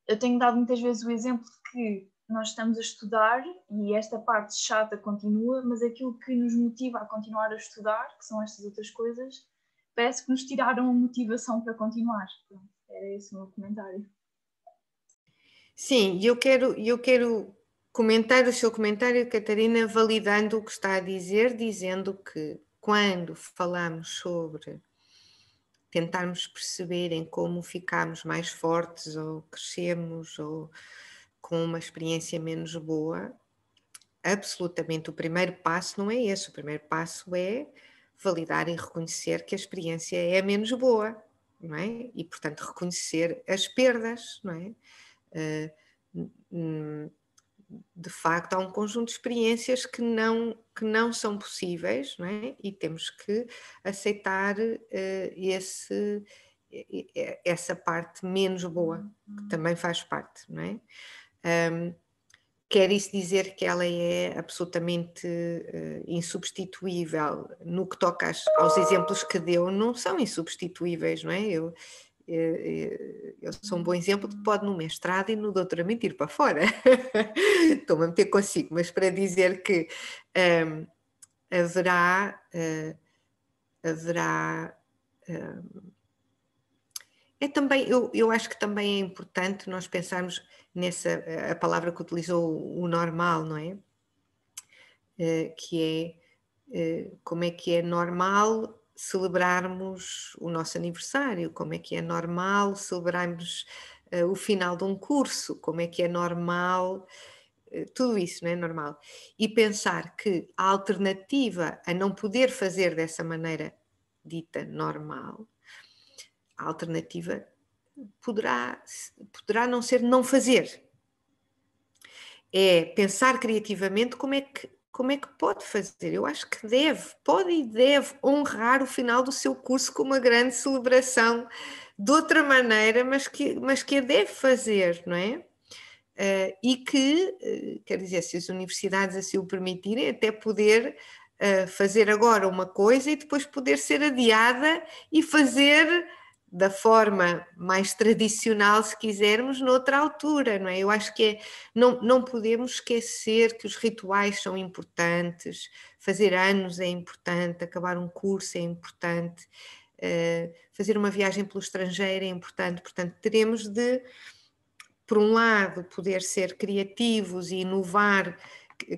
eu tenho dado muitas vezes o exemplo de que nós estamos a estudar e esta parte chata continua, mas aquilo que nos motiva a continuar a estudar, que são estas outras coisas, parece que nos tiraram a motivação para continuar. Pronto, era esse o meu comentário. Sim, eu quero comentar o seu comentário, Catarina, validando o que está a dizer, dizendo que quando falamos sobre tentarmos perceber em como ficamos mais fortes ou crescemos ou com uma experiência menos boa, absolutamente o primeiro passo não é esse. O primeiro passo é validar e reconhecer que a experiência é menos boa, não é? E, portanto, reconhecer as perdas, não é? De facto, há um conjunto de experiências que não são possíveis, não é? E temos que aceitar essa parte menos boa, que também faz parte, não é? Quer isso dizer que ela é absolutamente insubstituível? No que toca aos exemplos que deu, não são insubstituíveis, não é? Eu sou um bom exemplo de que pode no mestrado e no doutoramento ir para fora. Estou-me a meter consigo, mas para dizer que haverá é também, eu acho que também é importante nós pensarmos nessa, a palavra que utilizou, o normal, não é? Que é como é que é normal celebrarmos o nosso aniversário, como é que é normal celebrarmos o final de um curso, como é que é normal, tudo isso não é normal. E pensar que a alternativa a não poder fazer dessa maneira dita normal, a alternativa poderá não ser não fazer. É pensar criativamente como é que pode fazer. Eu acho que pode e deve honrar o final do seu curso com uma grande celebração de outra maneira, mas que a deve fazer, não é? E que, quer dizer, se as universidades assim o permitirem, até poder fazer agora uma coisa e depois poder ser adiada e fazer da forma mais tradicional, se quisermos, noutra altura, não é? Eu acho que não podemos esquecer que os rituais são importantes, fazer anos é importante, acabar um curso é importante, fazer uma viagem pelo estrangeiro é importante, portanto teremos de, por um lado, poder ser criativos e inovar,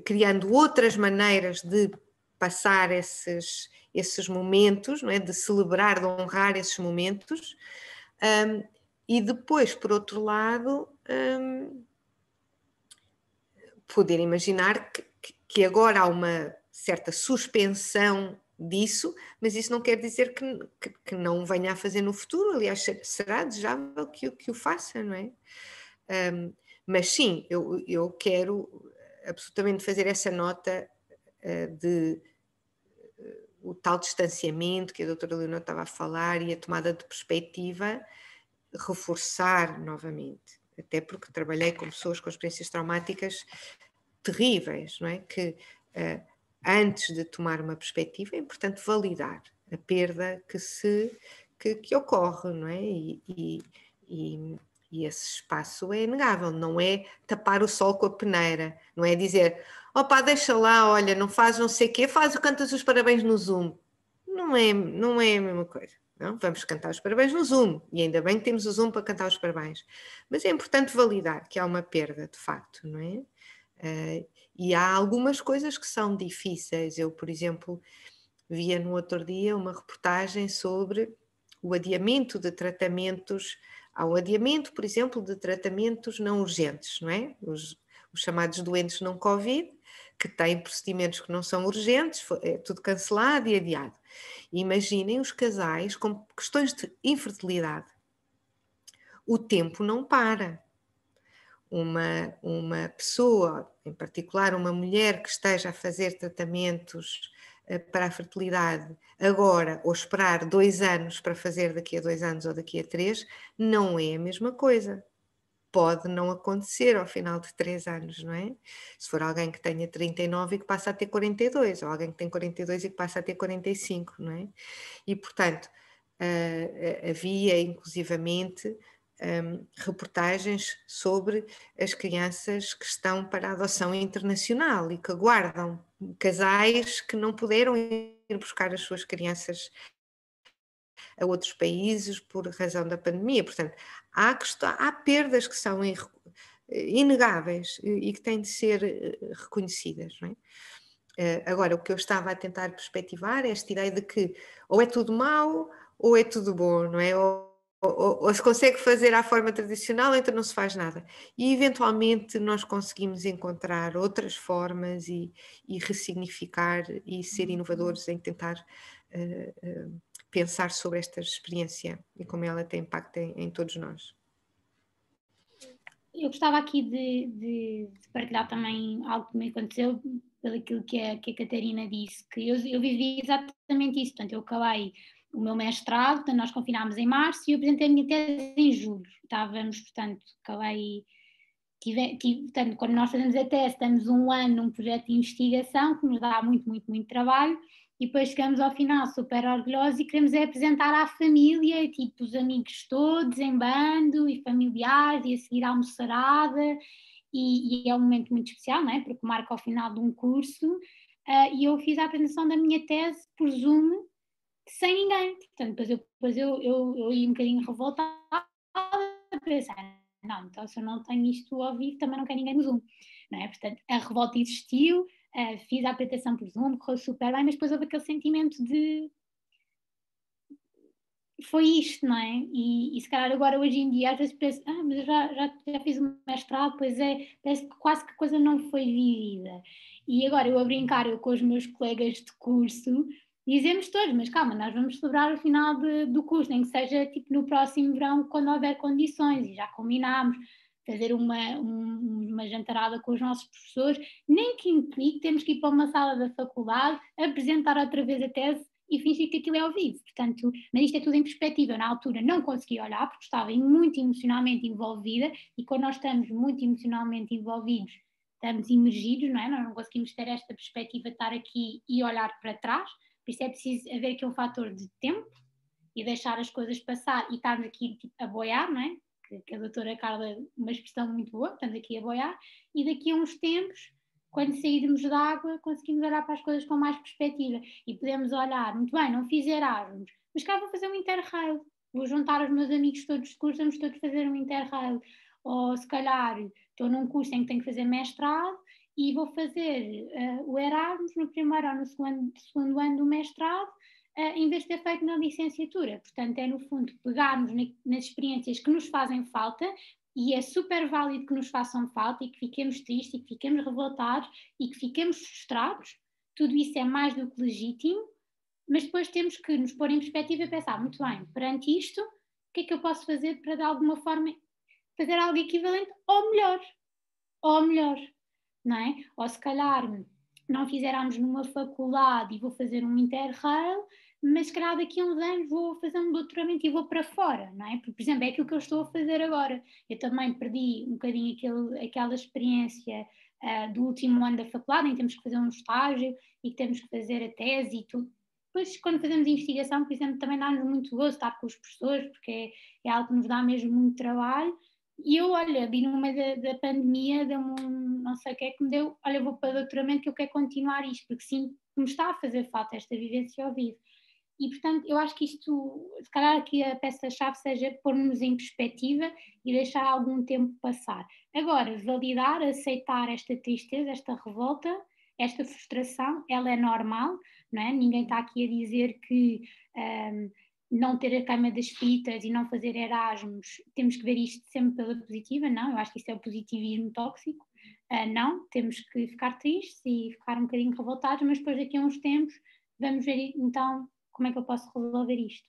criando outras maneiras de passar esses momentos, não é? De celebrar, de honrar esses momentos, e depois, por outro lado, poder imaginar que agora há uma certa suspensão disso, mas isso não quer dizer que não venha a fazer no futuro. Aliás, será desejável que o faça, não é? Mas sim, eu quero absolutamente fazer essa nota de o tal distanciamento que a doutora Leonor estava a falar e a tomada de perspectiva, reforçar novamente, até porque trabalhei com pessoas com experiências traumáticas terríveis, não é? Que antes de tomar uma perspectiva é importante validar a perda que ocorre, não é? E esse espaço é inegável, não é tapar o sol com a peneira, não é dizer, opa, deixa lá, olha, não faz não sei o quê, cantas os parabéns no Zoom. Não é a mesma coisa. Não? Vamos cantar os parabéns no Zoom, e ainda bem que temos o Zoom para cantar os parabéns. Mas é importante validar que há uma perda, de facto, não é? E há algumas coisas que são difíceis. Eu, por exemplo, via no outro dia uma reportagem sobre o adiamento de tratamentos. Há o adiamento, por exemplo, de tratamentos não urgentes, não é? Os chamados doentes não Covid, que têm procedimentos que não são urgentes, é tudo cancelado e adiado. E imaginem os casais com questões de infertilidade. O tempo não para. Uma pessoa, em particular uma mulher que esteja a fazer tratamentos para a fertilidade agora, ou esperar 2 anos para fazer daqui a 2 anos ou daqui a 3, não é a mesma coisa. Pode não acontecer ao final de 3 anos, não é? Se for alguém que tenha 39 e que passa a ter 42, ou alguém que tem 42 e que passa a ter 45, não é? E, portanto, havia inclusivamente reportagens sobre as crianças que estão para a adoção internacional e que aguardam casais que não puderam ir buscar as suas crianças a outros países por razão da pandemia. Portanto, há perdas que são inegáveis e que têm de ser reconhecidas, não é? Agora, o que eu estava a tentar perspectivar é esta ideia de que ou é tudo mau ou é tudo bom, não é? Ou se consegue fazer à forma tradicional, então não se faz nada. E eventualmente nós conseguimos encontrar outras formas e ressignificar e ser inovadores em tentar pensar sobre esta experiência e como ela tem impacto em todos nós. Eu gostava aqui de partilhar também algo que me aconteceu, pelo aquilo que a Catarina disse, que eu vivi exatamente isso. Portanto, eu acabei o meu mestrado, portanto, nós confinámos em março e eu apresentei a minha tese em julho. Estávamos, portanto, portanto, quando nós fazemos a tese, estamos 1 ano num projeto de investigação que nos dá muito, muito, muito trabalho. E depois chegamos ao final super orgulhosos e queremos apresentar à família, tipo os amigos todos em bando e familiares e a seguir à almoçarada e é um momento muito especial, não é? Porque marca ao final de um curso e eu fiz a apresentação da minha tese por Zoom sem ninguém, portanto depois eu ia um bocadinho revoltada a pensar, não, então se eu não tenho isto ao vivo também não quero ninguém no Zoom, não é? Portanto a revolta existiu. Fiz a apresentação por Zoom, correu super bem, mas depois houve aquele sentimento de foi isto, não é? E se calhar agora hoje em dia às vezes penso, mas eu já fiz um mestrado, pois é, parece que quase que a coisa não foi vivida. E agora eu a brincar, eu com os meus colegas de curso, dizemos todos, mas calma, nós vamos celebrar o final do curso, nem que seja tipo no próximo verão, quando houver condições, e já combinámos fazer uma jantarada com os nossos professores, nem que implique, temos que ir para uma sala da faculdade, apresentar outra vez a tese e fingir que aquilo é ao vivo. Portanto, mas isto é tudo em perspectiva. Eu, na altura, não conseguia olhar porque estava muito emocionalmente envolvida e quando nós estamos muito emocionalmente envolvidos, estamos imergidos, não é? Nós não conseguimos ter esta perspectiva de estar aqui e olhar para trás. Por isso é preciso haver aqui um fator de tempo e deixar as coisas passar e estarmos aqui tipo, a boiar, não é? Que a doutora Carla, uma expressão muito boa, estamos aqui a boiar, e daqui a uns tempos, quando sairmos da água, conseguimos olhar para as coisas com mais perspectiva e podemos olhar, muito bem, não fiz Erasmus, mas cá vou fazer um Interrail, vou juntar os meus amigos todos de curso, vamos todos fazer um Interrail, ou se calhar estou num curso em que tenho que fazer mestrado e vou fazer o Erasmus no primeiro ou no segundo ano do mestrado, em vez de ter feito na licenciatura. Portanto, é no fundo pegarmos nas experiências que nos fazem falta, e é super válido que nos façam falta e que fiquemos tristes e que fiquemos revoltados e que fiquemos frustrados. Tudo isso é mais do que legítimo, mas depois temos que nos pôr em perspectiva e pensar, muito bem, perante isto, o que é que eu posso fazer para de alguma forma fazer algo equivalente ou melhor, não é? Ou se calhar não fizermos numa faculdade e vou fazer um Interrail, mas se calhar daqui a uns anos vou fazer um doutoramento e vou para fora, não é? Porque, por exemplo, é aquilo que eu estou a fazer agora. Eu também perdi um bocadinho aquela experiência do último ano da faculdade, em que temos que fazer um estágio e que temos que fazer a tese e tudo. Depois, quando fazemos investigação, por exemplo, também dá-nos muito gosto estar com os professores, porque é algo que nos dá mesmo muito trabalho. E eu, olha, vi no meio da pandemia, deu-me não sei o que é que me deu, olha, vou para o doutoramento que eu quero continuar isto, porque sim, me está a fazer falta esta vivência ao vivo. E, portanto, eu acho que isto, se calhar aqui a peça-chave seja pôr-nos em perspectiva e deixar algum tempo passar. Agora, validar, aceitar esta tristeza, esta revolta, esta frustração, ela é normal, não é? Ninguém está aqui a dizer que não ter a queima das fitas e não fazer Erasmus, temos que ver isto sempre pela positiva, não, eu acho que isto é o positivismo tóxico. Não, temos que ficar tristes e ficar um bocadinho revoltados, mas depois daqui a uns tempos vamos ver então como é que eu posso resolver isto.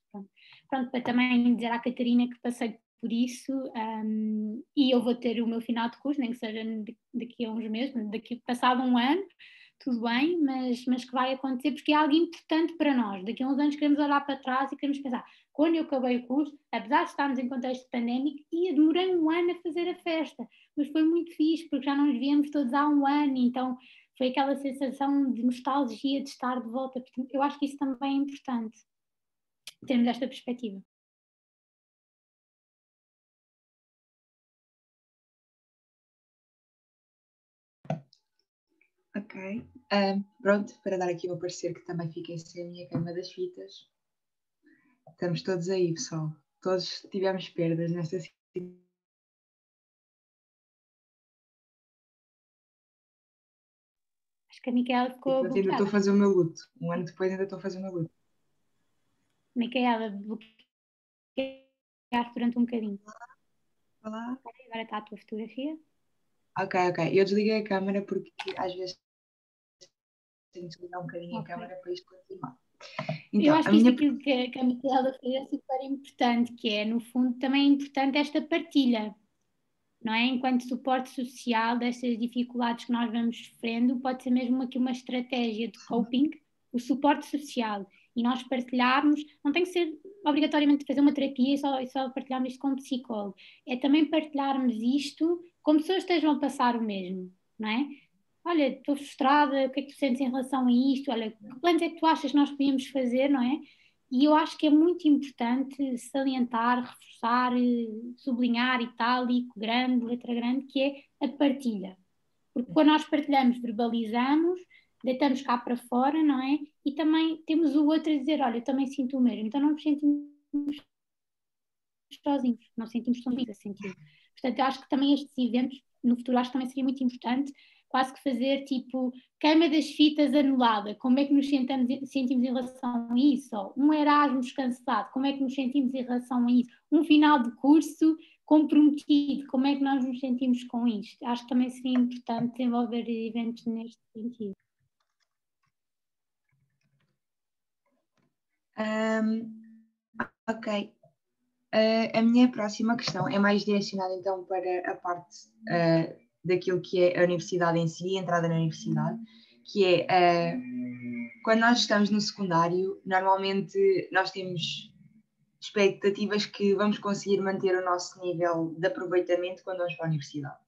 Pronto, para também dizer à Catarina que passei por isso e eu vou ter o meu final de curso, nem que seja daqui a uns meses, passado um ano, tudo bem, mas que vai acontecer porque é algo importante para nós. Daqui a uns anos queremos olhar para trás e queremos pensar, quando eu acabei o curso, apesar de estarmos em contexto pandémico, demorei um ano a fazer a festa, mas foi muito fixe porque já não nos víamos todos há um ano, então foi aquela sensação de nostalgia de estar de volta. Portanto, eu acho que isso também é importante, termos esta perspectiva. Ok. Pronto, para dar aqui o meu parecer que também fiquei sem a minha queima das fitas. Estamos todos aí, pessoal. Todos tivemos perdas nesta situação. Acho que a Micaela ficou bloqueada. Ainda estou a fazer o meu luto. Um ano depois ainda estou a fazer o meu luto. Micaela, bloqueaste durante um bocadinho. Olá. Agora está a tua fotografia. Ok. Eu desliguei a câmera porque às vezes tenho de desligar um bocadinho a câmera para isto continuar. Então, eu acho que isto aquilo que a Micaela fez é super importante, que é, no fundo, também é importante esta partilha, não é? Enquanto suporte social destas dificuldades que nós vamos sofrendo, pode ser mesmo aqui uma estratégia de coping, o suporte social, e nós partilharmos, não tem que ser obrigatoriamente fazer uma terapia e só partilharmos isto com um psicólogo, é também partilharmos isto com pessoas que estejam a passar o mesmo, não é? Olha, estou frustrada, o que é que tu sentes em relação a isto? Olha, que planos é que tu achas que nós podíamos fazer, não é? E eu acho que é muito importante salientar, reforçar, sublinhar itálico, grande, letra grande, que é a partilha. Porque quando nós partilhamos, verbalizamos, deitamos cá para fora, não é? E também temos o outro a dizer, olha, eu também sinto o mesmo. Então não nos sentimos sozinhos, não sentimos sozinhos a sentir. Portanto, eu acho que também estes eventos, no futuro, acho que também seria muito importante quase que fazer tipo queima das fitas anulada, como é que nos sentimos em relação a isso? Ou um Erasmus cancelado, como é que nos sentimos em relação a isso? Um final de curso comprometido, como é que nós nos sentimos com isto? Acho que também seria importante desenvolver eventos neste sentido. Ok. A minha próxima questão é mais direcionada então para a parte daquilo que é a universidade em si, a entrada na universidade, que é quando nós estamos no secundário, normalmente nós temos expectativas que vamos conseguir manter o nosso nível de aproveitamento quando vamos para a universidade.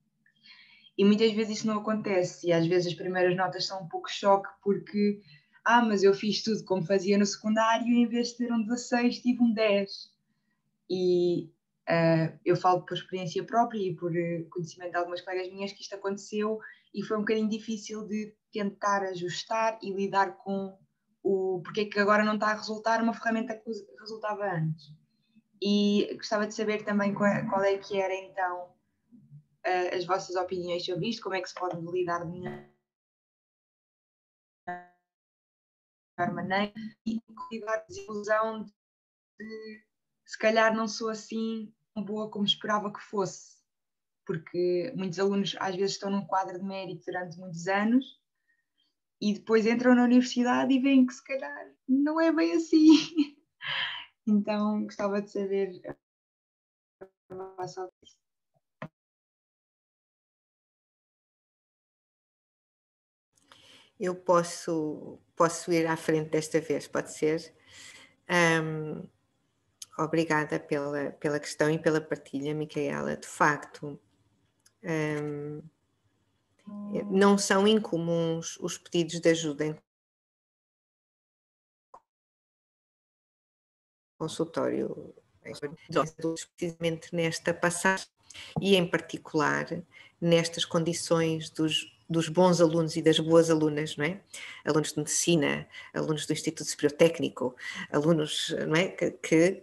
E muitas vezes isso não acontece, e às vezes as primeiras notas são um pouco choque porque mas eu fiz tudo como fazia no secundário e em vez de ter um 16 tive um 10. E eu falo por experiência própria e por conhecimento de algumas colegas minhas que isto aconteceu e foi um bocadinho difícil de tentar ajustar e lidar com o porque é que agora não está a resultar uma ferramenta que resultava antes. E gostava de saber também qual é que era então as vossas opiniões sobre isto, como é que se pode lidar de melhor maneira e lidar com a desilusão de se calhar não sou assim tão boa como esperava que fosse, porque muitos alunos às vezes estão num quadro de mérito durante muitos anos e depois entram na universidade e veem que se calhar não é bem assim. Então gostava de saber a vossa opinião. Eu posso ir à frente desta vez, pode ser? Obrigada pela questão e pela partilha, Micaela. De facto, não são incomuns os pedidos de ajuda em consultório, precisamente nesta passagem e, em particular, nestas condições dos bons alunos e das boas alunas, não é? Alunos de medicina, alunos do Instituto Superior Técnico, alunos, não é? que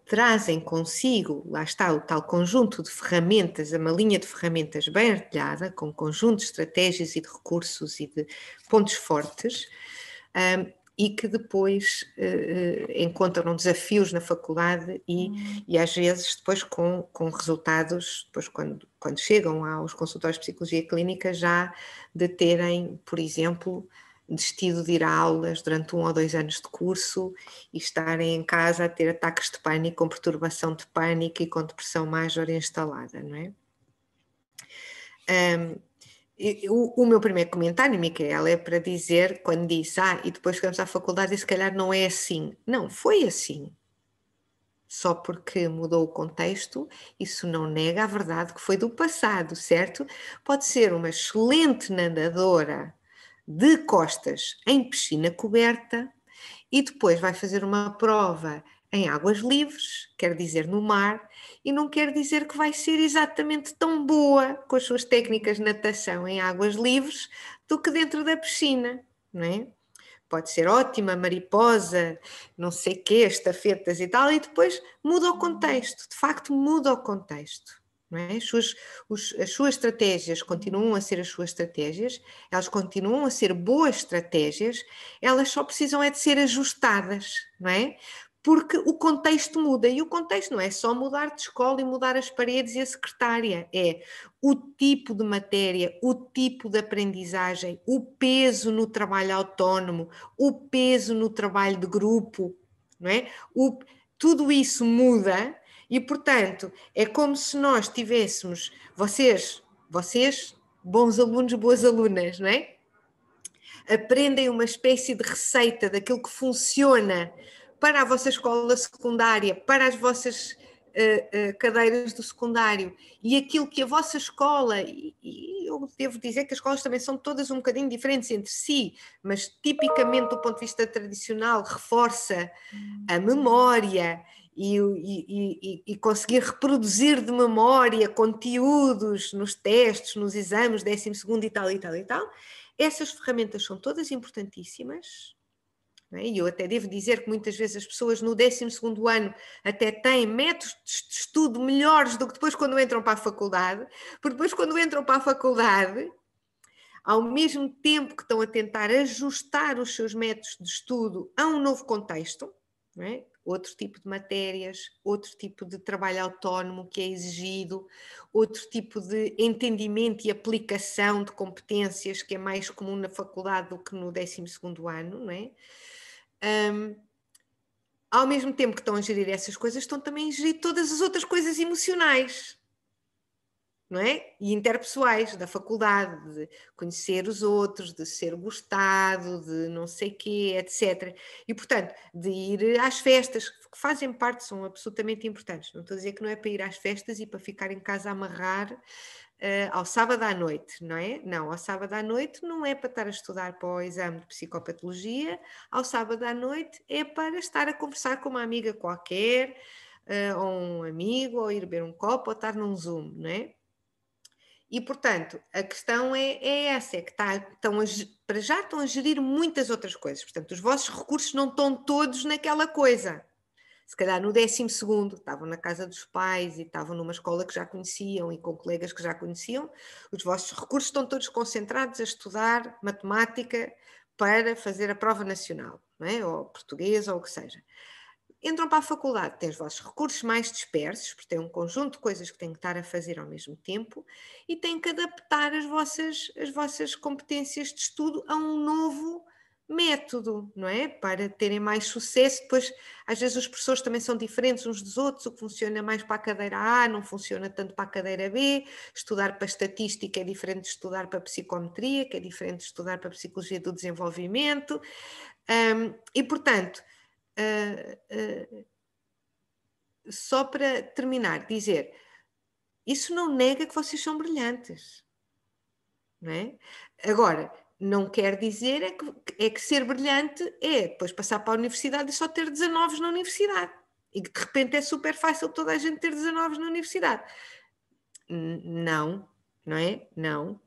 trazem consigo, lá está, o tal conjunto de ferramentas, uma linha de ferramentas bem artilhada, com conjunto de estratégias e de recursos e de pontos fortes, e que depois encontram desafios na faculdade e às vezes depois com resultados, depois quando chegam aos consultórios de psicologia clínica, já de terem, por exemplo, desistido de ir a aulas durante 1 ou 2 anos de curso e estarem em casa a ter ataques de pânico, com perturbação de pânico e com depressão major instalada, não é? O meu primeiro comentário, Micaela, é para dizer, quando disse, e depois chegamos à faculdade e se calhar não é assim. Não, foi assim. Só porque mudou o contexto, isso não nega a verdade que foi do passado, certo? Pode ser uma excelente nadadora de costas em piscina coberta e depois vai fazer uma prova em águas livres, quer dizer no mar, e não quer dizer que vai ser exatamente tão boa com as suas técnicas de natação em águas livres do que dentro da piscina, não é? Pode ser ótima, mariposa, não sei quê, estafetas e tal, e depois muda o contexto, de facto muda o contexto. Não é? As suas estratégias continuam a ser as suas estratégias, elas continuam a ser boas estratégias, elas só precisam é de ser ajustadas, não é? Porque o contexto muda, e o contexto não é só mudar de escola e mudar as paredes e a secretária, é o tipo de matéria, o tipo de aprendizagem, o peso no trabalho autónomo, o peso no trabalho de grupo, não é? Tudo isso muda. E, portanto, é como se nós tivéssemos, vocês, bons alunos, boas alunas, não é? Aprendem uma espécie de receita daquilo que funciona para a vossa escola secundária, para as vossas cadeiras do secundário, e aquilo que a vossa escola, e eu devo dizer que as escolas também são todas um bocadinho diferentes entre si, mas tipicamente do ponto de vista tradicional reforça a memória e conseguir reproduzir de memória conteúdos nos testes, nos exames, 12º e tal, e tal, e tal. Essas ferramentas são todas importantíssimas, não é? E eu até devo dizer que muitas vezes as pessoas no 12º ano até têm métodos de estudo melhores do que depois quando entram para a faculdade, porque depois quando entram para a faculdade, ao mesmo tempo que estão a tentar ajustar os seus métodos de estudo a um novo contexto, não é? Outro tipo de matérias, outro tipo de trabalho autónomo que é exigido, outro tipo de entendimento e aplicação de competências que é mais comum na faculdade do que no 12º ano, não é? Ao mesmo tempo que estão a gerir essas coisas, estão também a gerir todas as outras coisas emocionais, não é? E interpessoais da faculdade, de conhecer os outros, de ser gostado, de não sei quê, etc. E, portanto, de ir às festas, que fazem parte, são absolutamente importantes. Não estou a dizer que não é para ir às festas e para ficar em casa a amarrar ao sábado à noite, não é? Não, ao sábado à noite não é para estar a estudar para o exame de psicopatologia, ao sábado à noite é para estar a conversar com uma amiga qualquer, ou um amigo, ou ir beber um copo, ou estar num Zoom, não é? E, portanto, a questão é essa, é que para já estão a gerir muitas outras coisas. Portanto, os vossos recursos não estão todos naquela coisa. Se calhar no 12º estavam na casa dos pais e estavam numa escola que já conheciam e com colegas que já conheciam, os vossos recursos estão todos concentrados a estudar matemática para fazer a prova nacional, não é? Ou português ou o que seja. Entram para a faculdade, têm os vossos recursos mais dispersos, porque têm um conjunto de coisas que têm que estar a fazer ao mesmo tempo e têm que adaptar as vossas competências de estudo a um novo método, não é? Para terem mais sucesso. Depois, às vezes os professores também são diferentes uns dos outros, o que funciona mais para a cadeira A não funciona tanto para a cadeira B, estudar para estatística é diferente de estudar para psicometria, que é diferente de estudar para psicologia do desenvolvimento, e portanto, só para terminar, dizer, isso não nega que vocês são brilhantes, não é? Agora, não quer dizer é que ser brilhante é depois passar para a universidade e só ter 19 na universidade. E que de repente é super fácil toda a gente ter 19 na universidade. Não, não é? Não.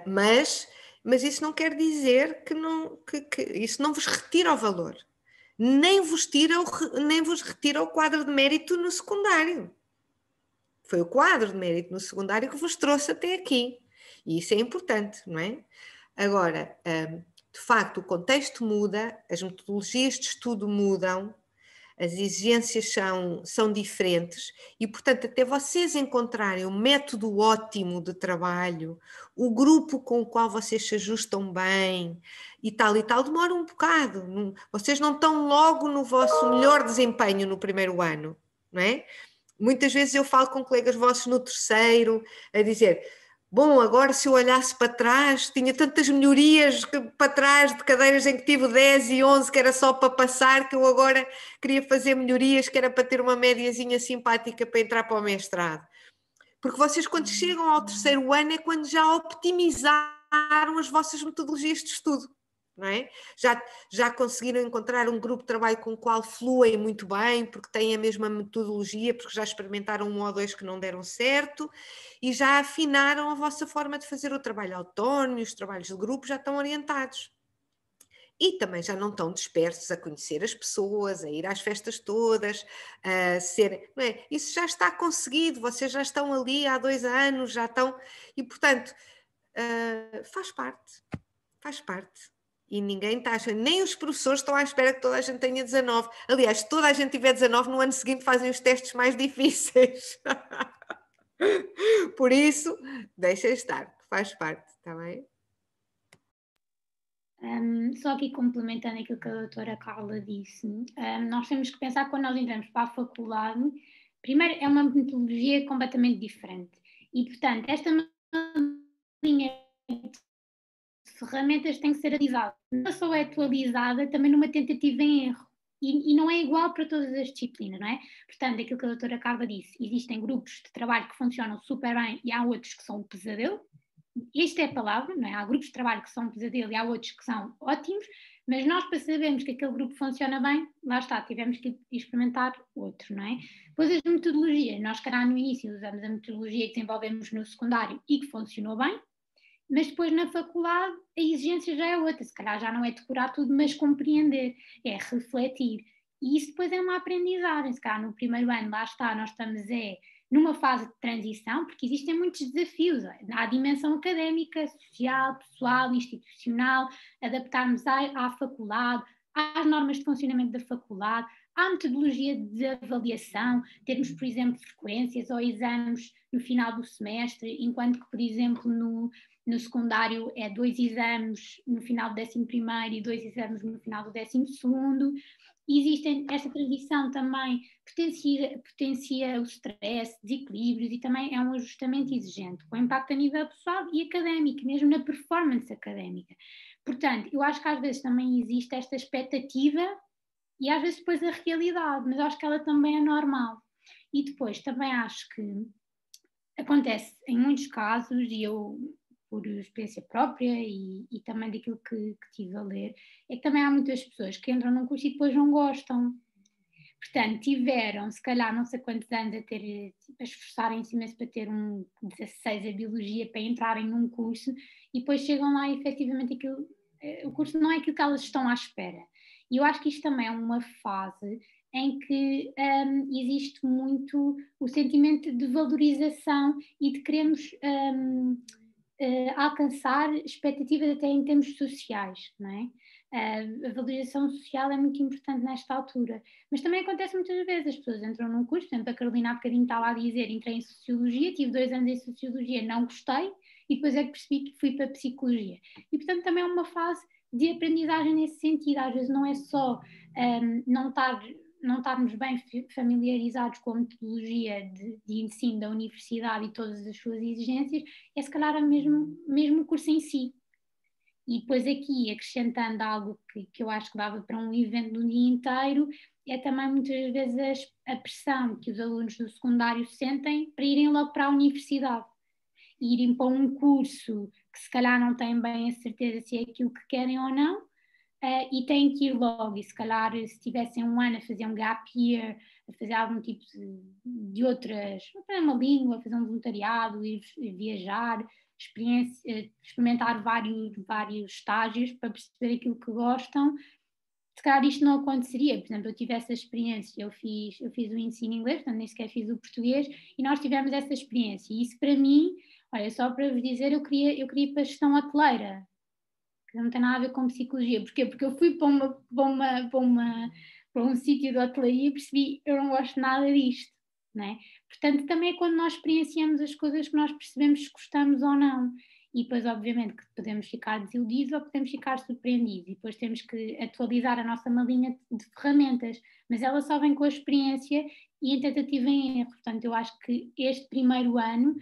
Mas isso não quer dizer que isso não vos retira o valor. Nem vos retira o quadro de mérito no secundário. Foi o quadro de mérito no secundário que vos trouxe até aqui. E isso é importante, não é? Agora, de facto, o contexto muda, as metodologias de estudo mudam, as exigências são diferentes e, portanto, até vocês encontrarem um método ótimo de trabalho, o grupo com o qual vocês se ajustam bem e tal, demora um bocado. Vocês não estão logo no vosso melhor desempenho no primeiro ano, não é? Muitas vezes eu falo com colegas vossos no terceiro a dizer, bom, agora se eu olhasse para trás, tinha tantas melhorias para trás de cadeiras em que tive 10 e 11 que era só para passar, que eu agora queria fazer melhorias que era para ter uma médiazinha simpática para entrar para o mestrado. Porque vocês quando chegam ao terceiro ano é quando já optimizaram as vossas metodologias de estudo. Não é? Já conseguiram encontrar um grupo de trabalho com o qual fluem muito bem, porque têm a mesma metodologia, porque já experimentaram 1 ou 2 que não deram certo e já afinaram a vossa forma de fazer o trabalho autónomo e os trabalhos de grupo já estão orientados. E também já não estão dispersos a conhecer as pessoas, a ir às festas todas, a ser... Não é? Isso já está conseguido, vocês já estão ali há 2 anos, já estão... E, portanto, faz parte. E ninguém está achando, nem os professores estão à espera que toda a gente tenha 19. Aliás, se toda a gente tiver 19, no ano seguinte fazem os testes mais difíceis. Por isso, deixa estar, faz parte, está bem? Só aqui complementando aquilo que a doutora Carla disse, nós temos que pensar que quando nós entramos para a faculdade, primeiro é uma metodologia completamente diferente. E, portanto, esta linha ferramentas tem que ser atualizada. Não só é atualizada, também numa tentativa em erro. E não é igual para todas as disciplinas, não é? Portanto, aquilo que a doutora Carla disse, existem grupos de trabalho que funcionam super bem e há outros que são um pesadelo. Esta é a palavra, não é? Há grupos de trabalho que são um pesadelo e há outros que são ótimos, mas nós, para sabermos que aquele grupo funciona bem, lá está, tivemos que experimentar outro, não é? Depois as metodologias, nós, calhar, no início usamos a metodologia que desenvolvemos no secundário e que funcionou bem, mas depois na faculdade a exigência já é outra, se calhar já não é decorar tudo, mas compreender, é refletir. E isso depois é uma aprendizagem, se calhar no primeiro ano, lá está, nós estamos numa fase de transição, porque existem muitos desafios, há a dimensão académica, social, pessoal, institucional, adaptarmos à faculdade, às normas de funcionamento da faculdade, à metodologia de avaliação, termos, por exemplo, frequências ou exames no final do semestre, enquanto que, por exemplo, no secundário é 2 exames no final do 11º e 2 exames no final do 12º. Existe esta transição também, potencia o stress, desequilíbrios e também é um ajustamento exigente, com impacto a nível pessoal e académico, mesmo na performance académica. Portanto, eu acho que às vezes também existe esta expectativa e às vezes depois a realidade, mas acho que ela também é normal. E depois também acho que acontece em muitos casos, e eu, por experiência própria e também daquilo que tive a ler, é que também há muitas pessoas que entram num curso e depois não gostam. Portanto, tiveram, se calhar, não sei quantos anos a esforçarem-se imenso para ter 16 a biologia para entrarem num curso e depois chegam lá e efetivamente o curso não é aquilo que elas estão à espera. E eu acho que isto também é uma fase em que existe muito o sentimento de valorização e de queremos alcançar expectativas até em termos sociais, não é? A valorização social é muito importante nesta altura, mas também acontece muitas vezes, as pessoas entram num curso, por exemplo, a Carolina há bocadinho estava a dizer, entrei em Sociologia, tive 2 anos em Sociologia, não gostei, e depois é que percebi que fui para a Psicologia. E portanto também é uma fase de aprendizagem nesse sentido. Às vezes não é só não estarmos bem familiarizados com a metodologia de ensino da universidade e todas as suas exigências, é se calhar mesmo o curso em si. E depois aqui, acrescentando algo que eu acho que dava para um evento do dia inteiro, é também muitas vezes a pressão que os alunos do secundário sentem para irem logo para a universidade. E irem para um curso que se calhar não têm bem a certeza se é aquilo que querem ou não, e têm que ir logo. E se calhar se tivessem um ano a fazer um gap year, a fazer algum tipo de outras, uma língua, a fazer um voluntariado, ir viajar, experimentar vários estágios para perceber aquilo que gostam, se calhar isto não aconteceria. Por exemplo, eu tive essa experiência, eu fiz o ensino inglês, portanto nem sequer fiz o português, e nós tivemos essa experiência, e isso para mim, olha, só para vos dizer, eu queria ir para a gestão hoteleira, que não tem nada a ver com psicologia. Porquê? Porque eu fui para um sítio de hotelaria e percebi, eu não gosto nada disto, não é? Portanto, também é quando nós experienciamos as coisas que nós percebemos se gostamos ou não. E depois, obviamente, que podemos ficar desiludidos ou podemos ficar surpreendidos. E depois temos que atualizar a nossa malinha de ferramentas. Mas ela só vem com a experiência e em tentativa em erro. Portanto, eu acho que este primeiro ano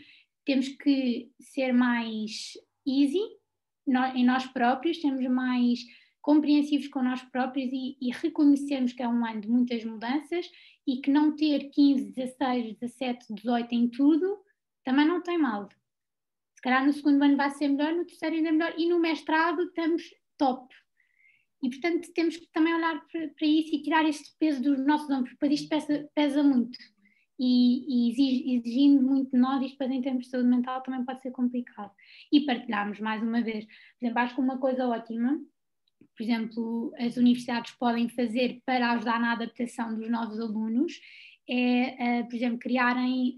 temos que ser mais easy em nós próprios, sermos mais compreensivos com nós próprios e reconhecermos que é um ano de muitas mudanças e que não ter 15, 16, 17, 18 em tudo também não tem mal. Se calhar no segundo ano vai ser melhor, no terceiro ainda melhor, e no mestrado estamos top. E portanto temos que também olhar para isso e tirar este peso dos nossos ombros, porque isto pesa muito. E exigindo muito de nós, isto depois em termos de saúde mental também pode ser complicado. E partilharmos mais uma vez. Por exemplo, acho que uma coisa ótima, por exemplo, as universidades podem fazer para ajudar na adaptação dos novos alunos é, por exemplo, criarem...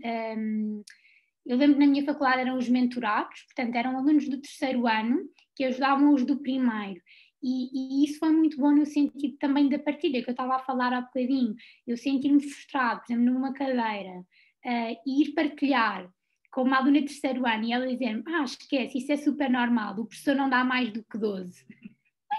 eu lembro que na minha faculdade eram os mentorados, portanto eram alunos do terceiro ano que ajudavam os do primeiro. E isso foi muito bom no sentido também da partilha, que eu estava a falar há bocadinho. Eu sentir-me frustrado, por exemplo, numa cadeira, e ir partilhar com uma aluna de terceiro ano e ela dizer-me, esquece, isso é super normal, o professor não dá mais do que 12.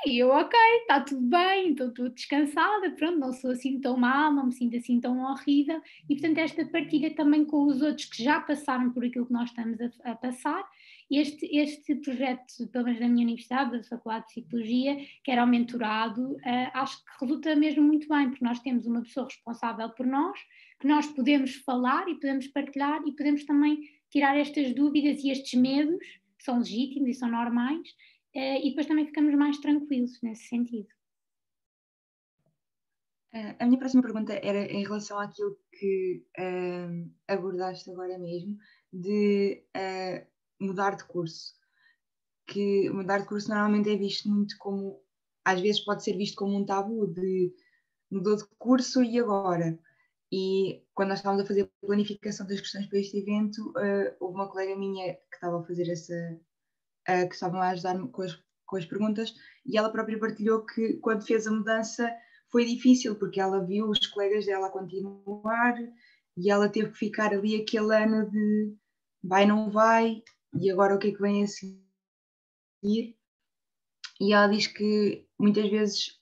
E eu, ok, está tudo bem, estou descansada, pronto, não sou assim tão mal, não me sinto assim tão horrível. E portanto esta partilha também com os outros que já passaram por aquilo que nós estamos a passar. Este projeto, pelo menos da minha universidade, da Faculdade de Psicologia, que era o mentorado, acho que resulta mesmo muito bem, porque nós temos uma pessoa responsável por nós, que nós podemos falar e podemos partilhar e podemos também tirar estas dúvidas e estes medos, que são legítimos e são normais, e depois também ficamos mais tranquilos nesse sentido. A minha próxima pergunta era em relação àquilo que abordaste agora mesmo, de mudar de curso. Que mudar de curso normalmente é visto muito como, às vezes pode ser visto como um tabu de mudou de curso e agora? E quando nós estávamos a fazer a planificação das questões para este evento, houve uma colega minha que estava a fazer que estavam a ajudar-me com as perguntas, e ela própria partilhou que quando fez a mudança foi difícil, porque ela viu os colegas dela a continuar e ela teve que ficar ali aquele ano de vai, não vai, e agora o que é que vem a seguir? E ela diz que muitas vezes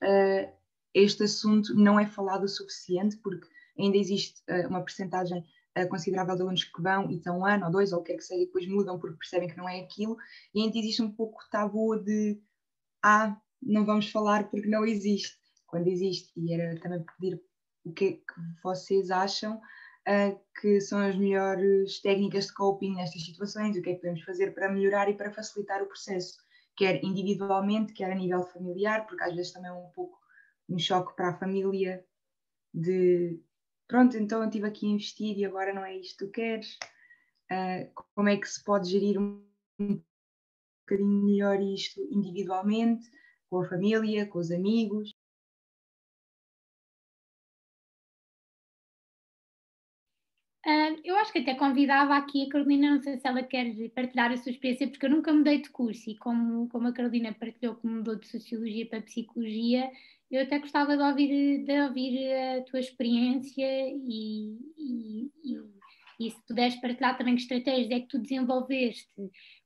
este assunto não é falado o suficiente, porque ainda existe uma percentagem considerável de alunos que vão e estão um ano ou dois, ou o que é que seja, e depois mudam porque percebem que não é aquilo, e ainda existe um pouco tabu de não vamos falar porque não existe, quando existe. E era também pedir o que é que vocês acham que são as melhores técnicas de coping nestas situações, o que é que podemos fazer para melhorar e para facilitar o processo, quer individualmente, quer a nível familiar, porque às vezes também é um pouco um choque para a família de pronto, então eu estive aqui a investir e agora não é isto que tu queres. Como é que se pode gerir um bocadinho melhor isto individualmente, com a família, com os amigos? Eu acho que até convidava aqui a Carolina, não sei se ela quer partilhar a sua experiência, porque eu nunca mudei de curso e como a Carolina partilhou que mudou de Sociologia para Psicologia, eu até gostava de ouvir a tua experiência e E se puderes partilhar também que estratégias é que tu desenvolveste,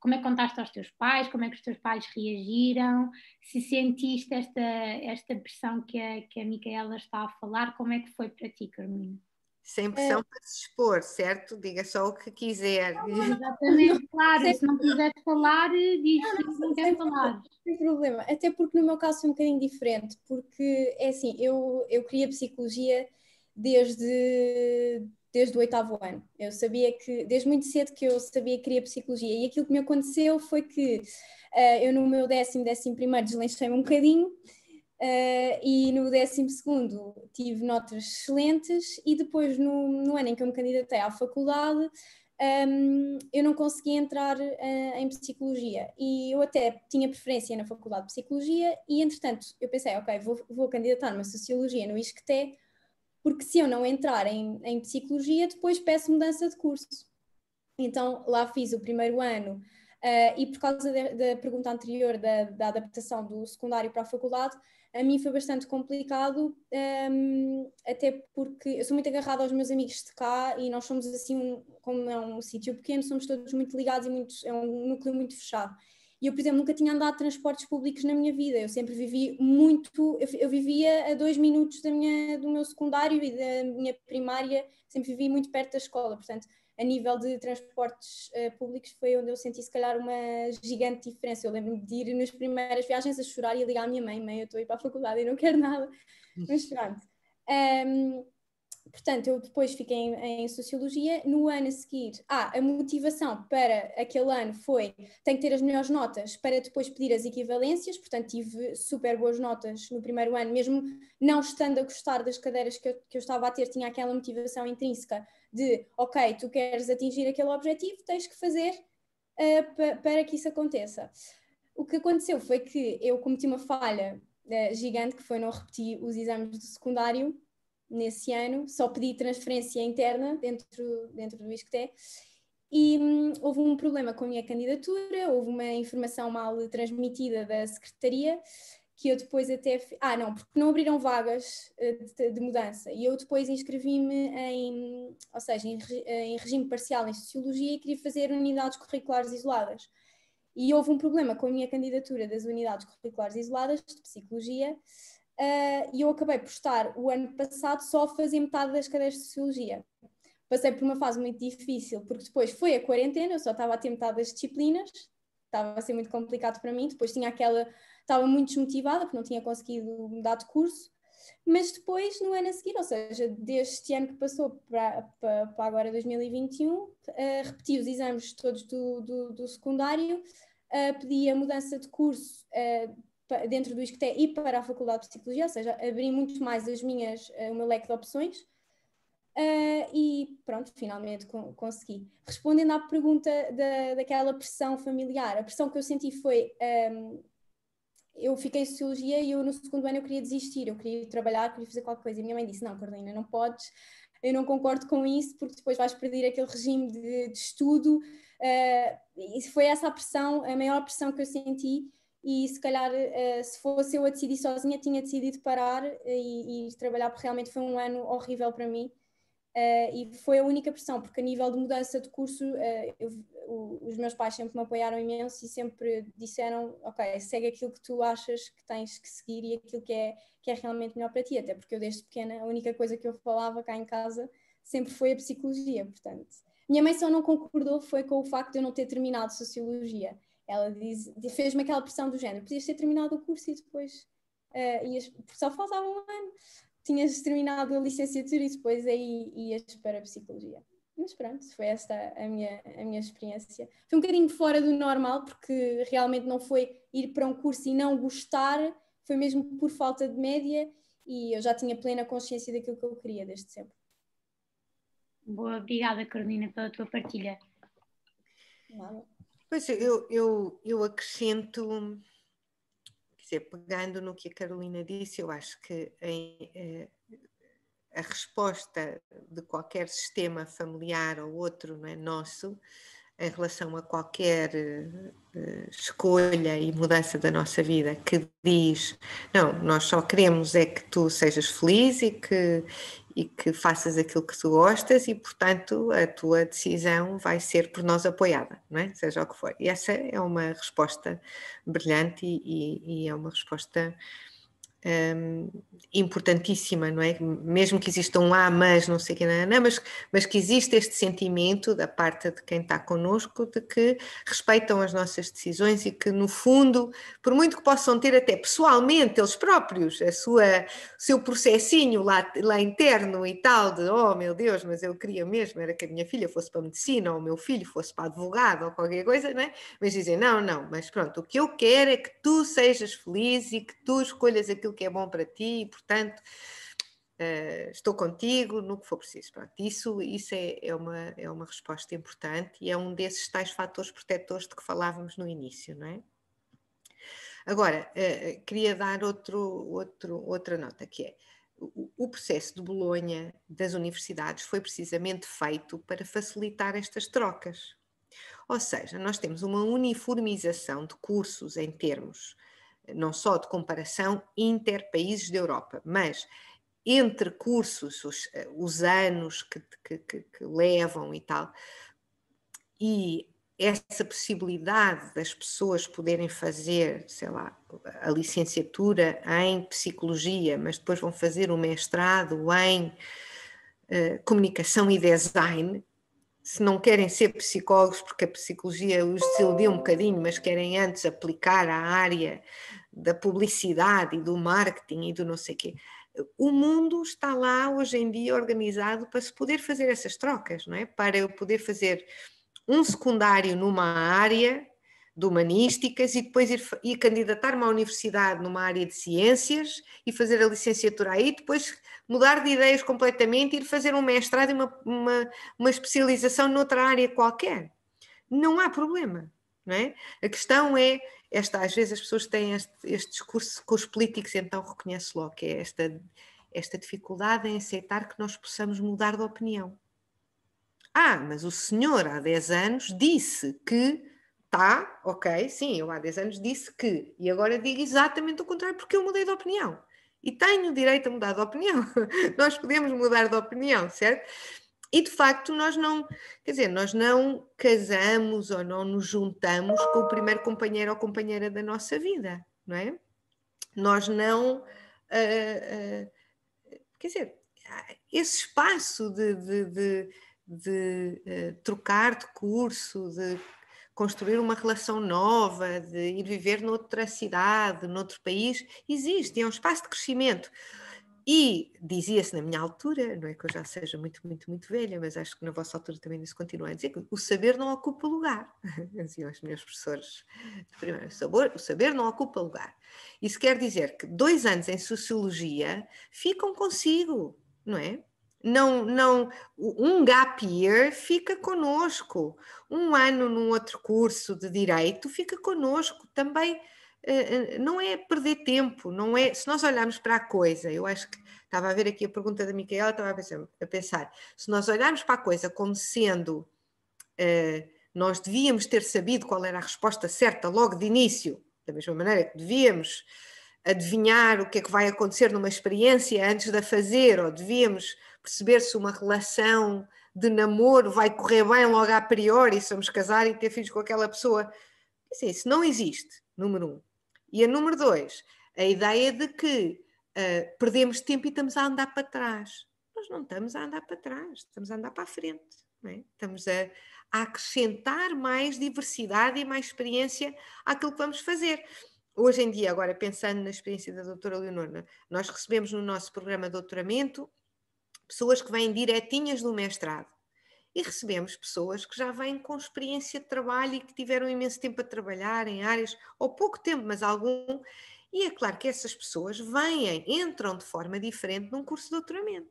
como é que contaste aos teus pais, como é que os teus pais reagiram, se sentiste esta pressão que a Micaela está a falar, como é que foi para ti, Carolina? Sem pressão para se expor, certo? Diga só o que quiser. Exatamente, claro, se não quiseres falar, diz que não quer falar. Sem problema, até porque no meu caso foi um bocadinho diferente, porque é assim, eu queria psicologia desde o 8º ano. Eu sabia que, desde muito cedo que eu sabia que queria psicologia, e aquilo que me aconteceu foi que eu no meu 11º desleixei-me um bocadinho, e no 12º tive notas excelentes, e depois no ano em que eu me candidatei à faculdade, eu não conseguia entrar em psicologia, e eu até tinha preferência na faculdade de psicologia, e entretanto eu pensei, ok, vou candidatar-me a sociologia no ISCTE, porque se eu não entrar em psicologia, depois peço mudança de curso. Então lá fiz o primeiro ano, e por causa da pergunta anterior da adaptação do secundário para a faculdade, a mim foi bastante complicado, até porque eu sou muito agarrada aos meus amigos de cá, e nós somos assim, como é um sítio pequeno, somos todos muito ligados e é um núcleo muito fechado. E eu, por exemplo, nunca tinha andado de transportes públicos na minha vida, eu sempre vivi muito, eu vivia a 2 minutos do meu secundário e da minha primária, sempre vivi muito perto da escola, portanto, a nível de transportes públicos foi onde eu senti se calhar uma gigante diferença. Eu lembro-me de ir nas primeiras viagens a chorar e a ligar à minha mãe, eu estou a ir para a faculdade e não quero nada, mas pronto. Portanto, eu depois fiquei em Sociologia. No ano a seguir, a motivação para aquele ano foi: tenho que ter as melhores notas para depois pedir as equivalências, portanto tive super boas notas no primeiro ano, mesmo não estando a gostar das cadeiras que eu estava a ter, tinha aquela motivação intrínseca de, ok, tu queres atingir aquele objetivo, tens que fazer para que isso aconteça. O que aconteceu foi que eu cometi uma falha gigante, que foi não repetir os exames do secundário nesse ano, só pedi transferência interna dentro do ISCTE, e houve um problema com a minha candidatura, houve uma informação mal transmitida da secretaria, que eu depois até... porque não abriram vagas de mudança, e eu depois inscrevi-me em regime parcial em Sociologia, e queria fazer unidades curriculares isoladas. E houve um problema com a minha candidatura das unidades curriculares isoladas de Psicologia, e eu acabei por estar o ano passado só a fazer metade das cadeiras de Sociologia. Passei por uma fase muito difícil, porque depois foi a quarentena, eu só estava a ter metade das disciplinas, estava a ser muito complicado para mim, depois estava muito desmotivada, porque não tinha conseguido mudar de curso, mas depois, no ano a seguir, ou seja, deste ano que passou para agora 2021, repeti os exames todos do secundário, pedi a mudança de curso dentro do ISCTE e para a Faculdade de Psicologia, ou seja, abri muito mais o meu leque de opções, e pronto, finalmente consegui. Respondendo à pergunta daquela pressão familiar, a pressão que eu senti foi... eu fiquei em Sociologia e eu no segundo ano eu queria desistir, eu queria ir trabalhar, queria fazer qualquer coisa, e a minha mãe disse: não, Carolina, não podes, eu não concordo com isso, porque depois vais perder aquele regime de estudo, e foi essa a pressão, a maior pressão que eu senti, e se calhar se fosse eu a decidir sozinha, tinha decidido parar e trabalhar, porque realmente foi um ano horrível para mim. E foi a única pressão, porque a nível de mudança de curso, os meus pais sempre me apoiaram imenso e sempre disseram: ok, segue aquilo que tu achas que tens que seguir e aquilo que é realmente melhor para ti, até porque eu desde pequena a única coisa que eu falava cá em casa sempre foi a psicologia, portanto. Minha mãe só não concordou foi com o facto de eu não ter terminado Sociologia. Ela fez-me aquela pressão do género: podias ter terminado o curso e depois só faltava um ano, tinhas terminado a licenciatura e depois aí ias para a Psicologia. Mas pronto, foi esta a minha experiência. Foi um bocadinho fora do normal, porque realmente não foi ir para um curso e não gostar, foi mesmo por falta de média, e eu já tinha plena consciência daquilo que eu queria desde sempre. Boa, obrigada, Carolina, pela tua partilha. Nada. Pois eu acrescento, quer dizer, pegando no que a Carolina disse, eu acho que a resposta de qualquer sistema familiar ou outro, não é, nosso, em relação a qualquer escolha e mudança da nossa vida, que diz: não, nós só queremos é que tu sejas feliz e e que faças aquilo que tu gostas e, portanto, a tua decisão vai ser por nós apoiada, não é? Seja o que for. E essa é uma resposta brilhante e é uma resposta importantíssima, não é? Mesmo que exista um mas, não sei o que, não, mas que existe este sentimento da parte de quem está connosco de que respeitam as nossas decisões e que, no fundo, por muito que possam ter até pessoalmente eles próprios o seu processinho lá interno e tal, de oh meu Deus, mas eu queria mesmo, era que a minha filha fosse para a medicina ou o meu filho fosse para advogado ou qualquer coisa, não é? Mas dizem, não, mas pronto, o que eu quero é que tu sejas feliz e que tu escolhas aquilo que é bom para ti e, portanto, estou contigo no que for preciso. Pronto, isso é uma resposta importante e é um desses tais fatores protetores de que falávamos no início, não é? Agora, queria dar outra nota, que é o processo de Bolonha das universidades foi precisamente feito para facilitar estas trocas. Ou seja, nós temos uma uniformização de cursos em termos não só de comparação interpaíses da Europa, mas entre cursos, os anos que levam e tal, e essa possibilidade das pessoas poderem fazer, sei lá, a licenciatura em psicologia, mas depois vão fazer o mestrado em comunicação e design, se não querem ser psicólogos, porque a psicologia os desiludiu um bocadinho, mas querem antes aplicar à área da publicidade e do marketing e do não sei o quê. O mundo está lá hoje em dia organizado para se poder fazer essas trocas, não é? Para eu poder fazer um secundário numa área de humanísticas e depois ir candidatar-me à universidade numa área de ciências e fazer a licenciatura aí, depois mudar de ideias completamente e ir fazer um mestrado e uma especialização noutra área qualquer. Não há problema, não é? A questão é, às vezes as pessoas têm este discurso com os políticos, então reconhece logo que é esta dificuldade em aceitar que nós possamos mudar de opinião. Mas o senhor há 10 anos disse que tá, ok, sim, eu há 10 anos disse que, e agora digo exatamente o contrário porque eu mudei de opinião. E tenho direito a mudar de opinião. Nós podemos mudar de opinião, certo? E de facto nós não casamos ou não nos juntamos com o primeiro companheiro ou companheira da nossa vida, não é? Nós não... quer dizer, esse espaço de trocar de curso, de construir uma relação nova, de ir viver noutra cidade, noutro país, existe, é um espaço de crescimento. E dizia-se na minha altura, não é que eu já seja muito, muito, muito velha, mas acho que na vossa altura também se continua a dizer que o saber não ocupa lugar. Diziam os meus professores de primeiro, o saber não ocupa lugar. Isso quer dizer que 2 anos em Sociologia ficam consigo, não é? Não, um gap year fica connosco, 1 ano num outro curso de Direito fica connosco também. Não é perder tempo, não é, se nós olharmos para a coisa, eu acho que estava a ver aqui a pergunta da Micaela, estava a pensar, se nós olharmos para a coisa como sendo, nós devíamos ter sabido qual era a resposta certa logo de início, da mesma maneira que devíamos adivinhar o que é que vai acontecer numa experiência antes de a fazer, ou devíamos perceber se uma relação de namoro vai correr bem logo a priori, se vamos casar e ter filhos com aquela pessoa. Assim, isso não existe, número 1. E a número 2, a ideia de que perdemos tempo e estamos a andar para trás. Nós não estamos a andar para trás, estamos a andar para a frente. Não é? Estamos a acrescentar mais diversidade e mais experiência àquilo que vamos fazer. Hoje em dia, agora pensando na experiência da doutora Leonor, nós recebemos no nosso programa de doutoramento pessoas que vêm diretinhas do mestrado. E recebemos pessoas que já vêm com experiência de trabalho e que tiveram imenso tempo a trabalhar em áreas, ou pouco tempo, mas algum. E é claro que essas pessoas entram de forma diferente num curso de doutoramento.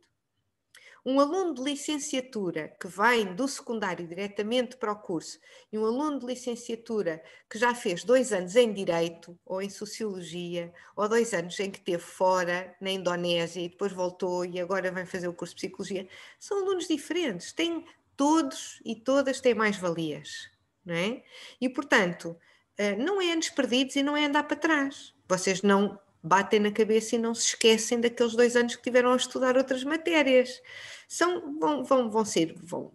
Um aluno de licenciatura que vem do secundário diretamente para o curso e um aluno de licenciatura que já fez 2 anos em Direito ou em Sociologia ou 2 anos em que esteve fora, na Indonésia e depois voltou e agora vem fazer o curso de Psicologia, são alunos diferentes, todos e todas têm mais-valias, não é? E, portanto, não é anos perdidos e não é andar para trás. Vocês não batem na cabeça e não se esquecem daqueles 2 anos que tiveram a estudar outras matérias.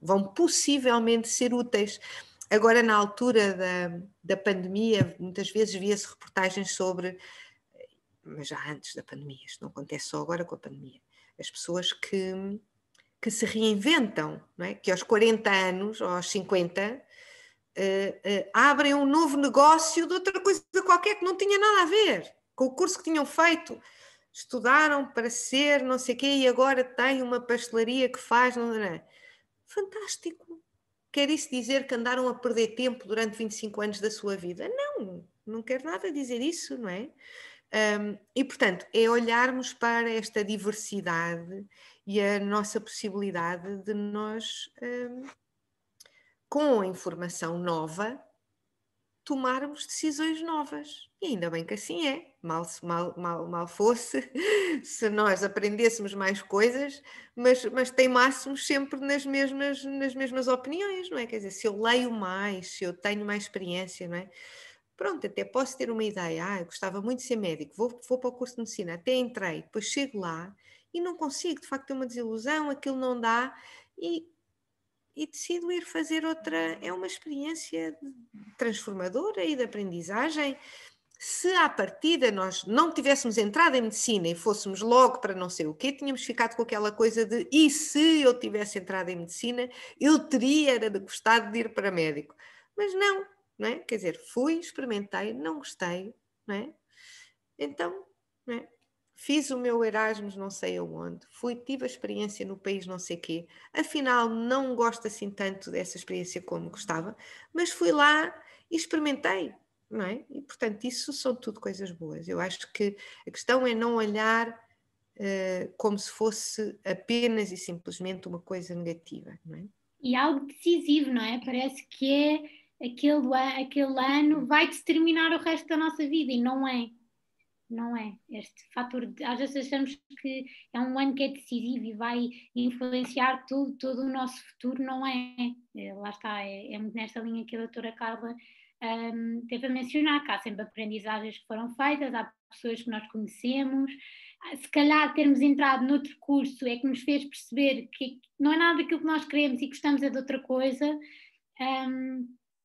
Vão possivelmente ser úteis. Agora, na altura da pandemia, muitas vezes via-se reportagens sobre, mas já antes da pandemia, isto não acontece só agora com a pandemia, as pessoas que se reinventam, não é? Que aos 40 anos ou aos 50 abrem um novo negócio de outra coisa qualquer que não tinha nada a ver com o curso que tinham feito. Estudaram para ser não sei o quê e agora tem uma pastelaria que faz... Não é? Fantástico! Quer isso dizer que andaram a perder tempo durante 25 anos da sua vida? Não quero nada dizer isso, não é? E, portanto, é olharmos para esta diversidade e a nossa possibilidade de nós, com a informação nova, tomarmos decisões novas. E ainda bem que assim é. Mal fosse se nós aprendêssemos mais coisas, mas teimássemos sempre nas mesmas opiniões, não é? Quer dizer, se eu leio mais, se eu tenho mais experiência, não é? Pronto, até posso ter uma ideia, eu gostava muito de ser médico, vou para o curso de medicina, até entrei, depois chego lá e não consigo, de facto é uma desilusão, aquilo não dá e decido ir fazer outra. É uma experiência transformadora e de aprendizagem. Se à partida nós não tivéssemos entrado em medicina e fôssemos logo para não sei o quê, tínhamos ficado com aquela coisa de e se eu tivesse entrado em medicina, eu teria gostado de ir para médico. Mas não é? Quer dizer, fui, experimentei, não gostei, não é? Então, não é? Fiz o meu Erasmus não sei aonde, tive a experiência no país não sei quê, afinal não gosto assim tanto dessa experiência como gostava, mas fui lá e experimentei, não é? E portanto isso são tudo coisas boas. Eu acho que a questão é não olhar como se fosse apenas e simplesmente uma coisa negativa, não é? E algo decisivo, não é? Parece que é aquele ano vai determinar o resto da nossa vida e não é. Não é. Este fator, às vezes achamos que é um ano que é decisivo e vai influenciar todo o nosso futuro, não é. Lá está, é muito nesta linha que a doutora Carla teve a mencionar, que há sempre aprendizagens que foram feitas, há pessoas que nós conhecemos, se calhar termos entrado noutro curso é que nos fez perceber que não é nada daquilo que nós queremos e gostamos é de outra coisa,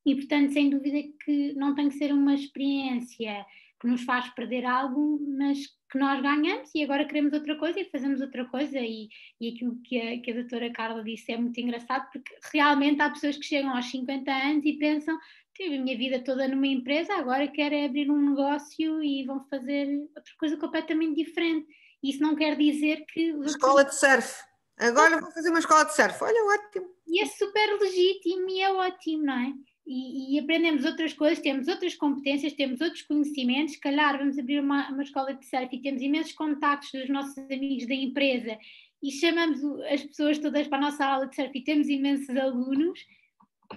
e portanto sem dúvida que não tem que ser uma experiência que nos faz perder algo, mas que nós ganhamos e agora queremos outra coisa e fazemos outra coisa e aquilo que a doutora Carla disse é muito engraçado porque realmente há pessoas que chegam aos 50 anos e pensam, tive a minha vida toda numa empresa, agora quero abrir um negócio e vão fazer outra coisa completamente diferente. Isso não quer dizer que... Escola de surf. Agora vou fazer uma escola de surf. Olha, ótimo. E é super legítimo e é ótimo, não é? E aprendemos outras coisas, temos outras competências, temos outros conhecimentos, se calhar vamos abrir uma escola de surf e temos imensos contactos dos nossos amigos da empresa e chamamos as pessoas todas para a nossa aula de surf e temos imensos alunos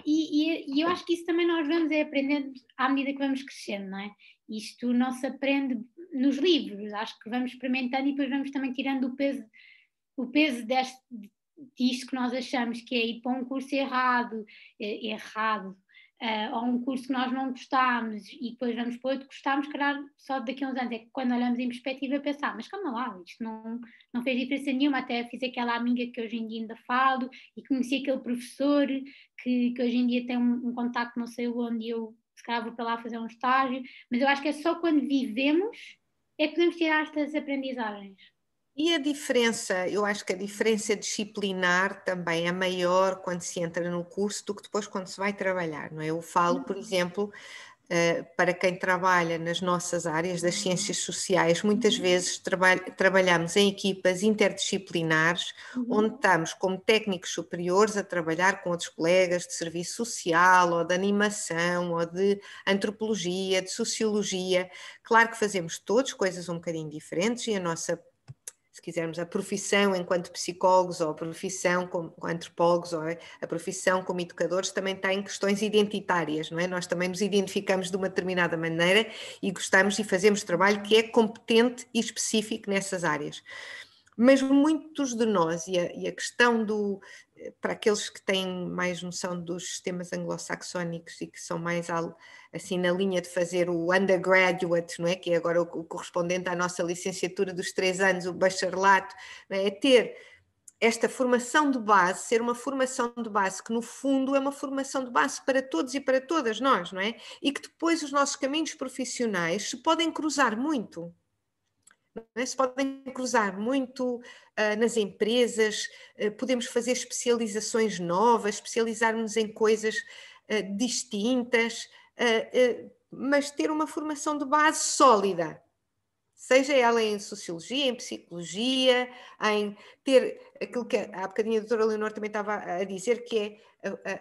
e eu acho que isso também nós vamos aprendendo à medida que vamos crescendo, não é? Isto não se aprende nos livros, acho que vamos experimentando e depois vamos também tirando o peso disto que nós achamos que é ir para um curso errado, ou um curso que nós não gostámos e depois vamos para outro que gostámos, calhar só daqui a uns anos é que quando olhamos em perspectiva pensar, mas calma lá, isto não fez diferença nenhuma, até fiz aquela amiga que hoje em dia ainda falo e conheci aquele professor que hoje em dia tem um contacto não sei onde eu se calhar vou para lá fazer um estágio, mas eu acho que é só quando vivemos é que podemos tirar estas aprendizagens. E a diferença, eu acho que a diferença disciplinar também é maior quando se entra no curso do que depois quando se vai trabalhar, não é? Eu falo, por exemplo, para quem trabalha nas nossas áreas das ciências sociais, muitas vezes trabalhamos em equipas interdisciplinares, onde estamos como técnicos superiores a trabalhar com outros colegas de serviço social, ou de animação, ou de antropologia, de sociologia. Claro que fazemos todos coisas um bocadinho diferentes e a nossa, se quisermos, a profissão enquanto psicólogos ou a profissão como antropólogos ou a profissão como educadores também tem questões identitárias, não é? Nós também nos identificamos de uma determinada maneira e gostamos e fazemos trabalho que é competente e específico nessas áreas. Mas muitos de nós, e a questão para aqueles que têm mais noção dos sistemas anglo-saxónicos e que são mais assim na linha de fazer o undergraduate, não é? Que é agora o correspondente à nossa licenciatura dos 3 anos, o bacharelato, não é? É ter esta formação de base, ser uma formação de base que no fundo é uma formação de base para todos e para todas nós, não é? E que depois os nossos caminhos profissionais se podem cruzar muito. Se podem cruzar muito nas empresas, podemos fazer especializações novas, especializar-nos em coisas distintas, mas ter uma formação de base sólida, seja ela em sociologia, em psicologia, em ter aquilo que há bocadinho a doutora Leonor também estava a dizer, que é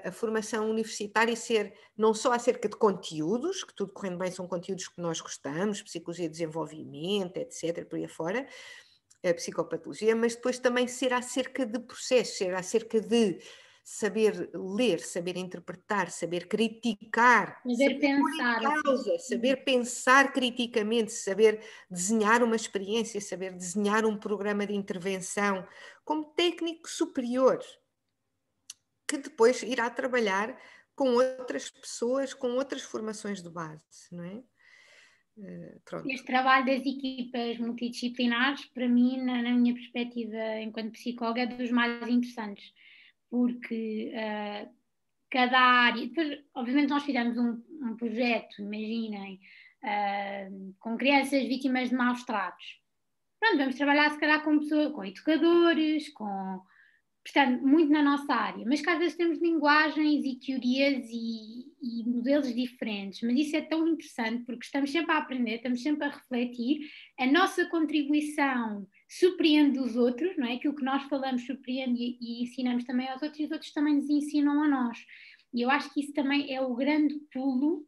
a formação universitária ser não só acerca de conteúdos, que tudo correndo bem são conteúdos que nós gostamos, psicologia de desenvolvimento, etc., por aí afora, a psicopatologia, mas depois também ser acerca de processos, ser acerca de saber ler, saber interpretar, saber criticar, saber pensar, pôr em causa, saber pensar criticamente, saber desenhar uma experiência, saber desenhar um programa de intervenção como técnico superior, que depois irá trabalhar com outras pessoas, com outras formações de base, não é? Pronto. Este trabalho das equipas multidisciplinares, para mim, na minha perspectiva enquanto psicóloga, é dos mais interessantes, porque cada área... Depois, obviamente nós fizemos um projeto, imaginem, com crianças vítimas de maus tratos. Pronto, vamos trabalhar se calhar com educadores, portanto, muito na nossa área, mas que às vezes temos linguagens e teorias e modelos diferentes, mas isso é tão interessante porque estamos sempre a aprender, estamos sempre a refletir, a nossa contribuição surpreende os outros, não é? Aquilo que nós falamos surpreende e ensinamos também aos outros e os outros também nos ensinam a nós. E eu acho que isso também é o grande pulo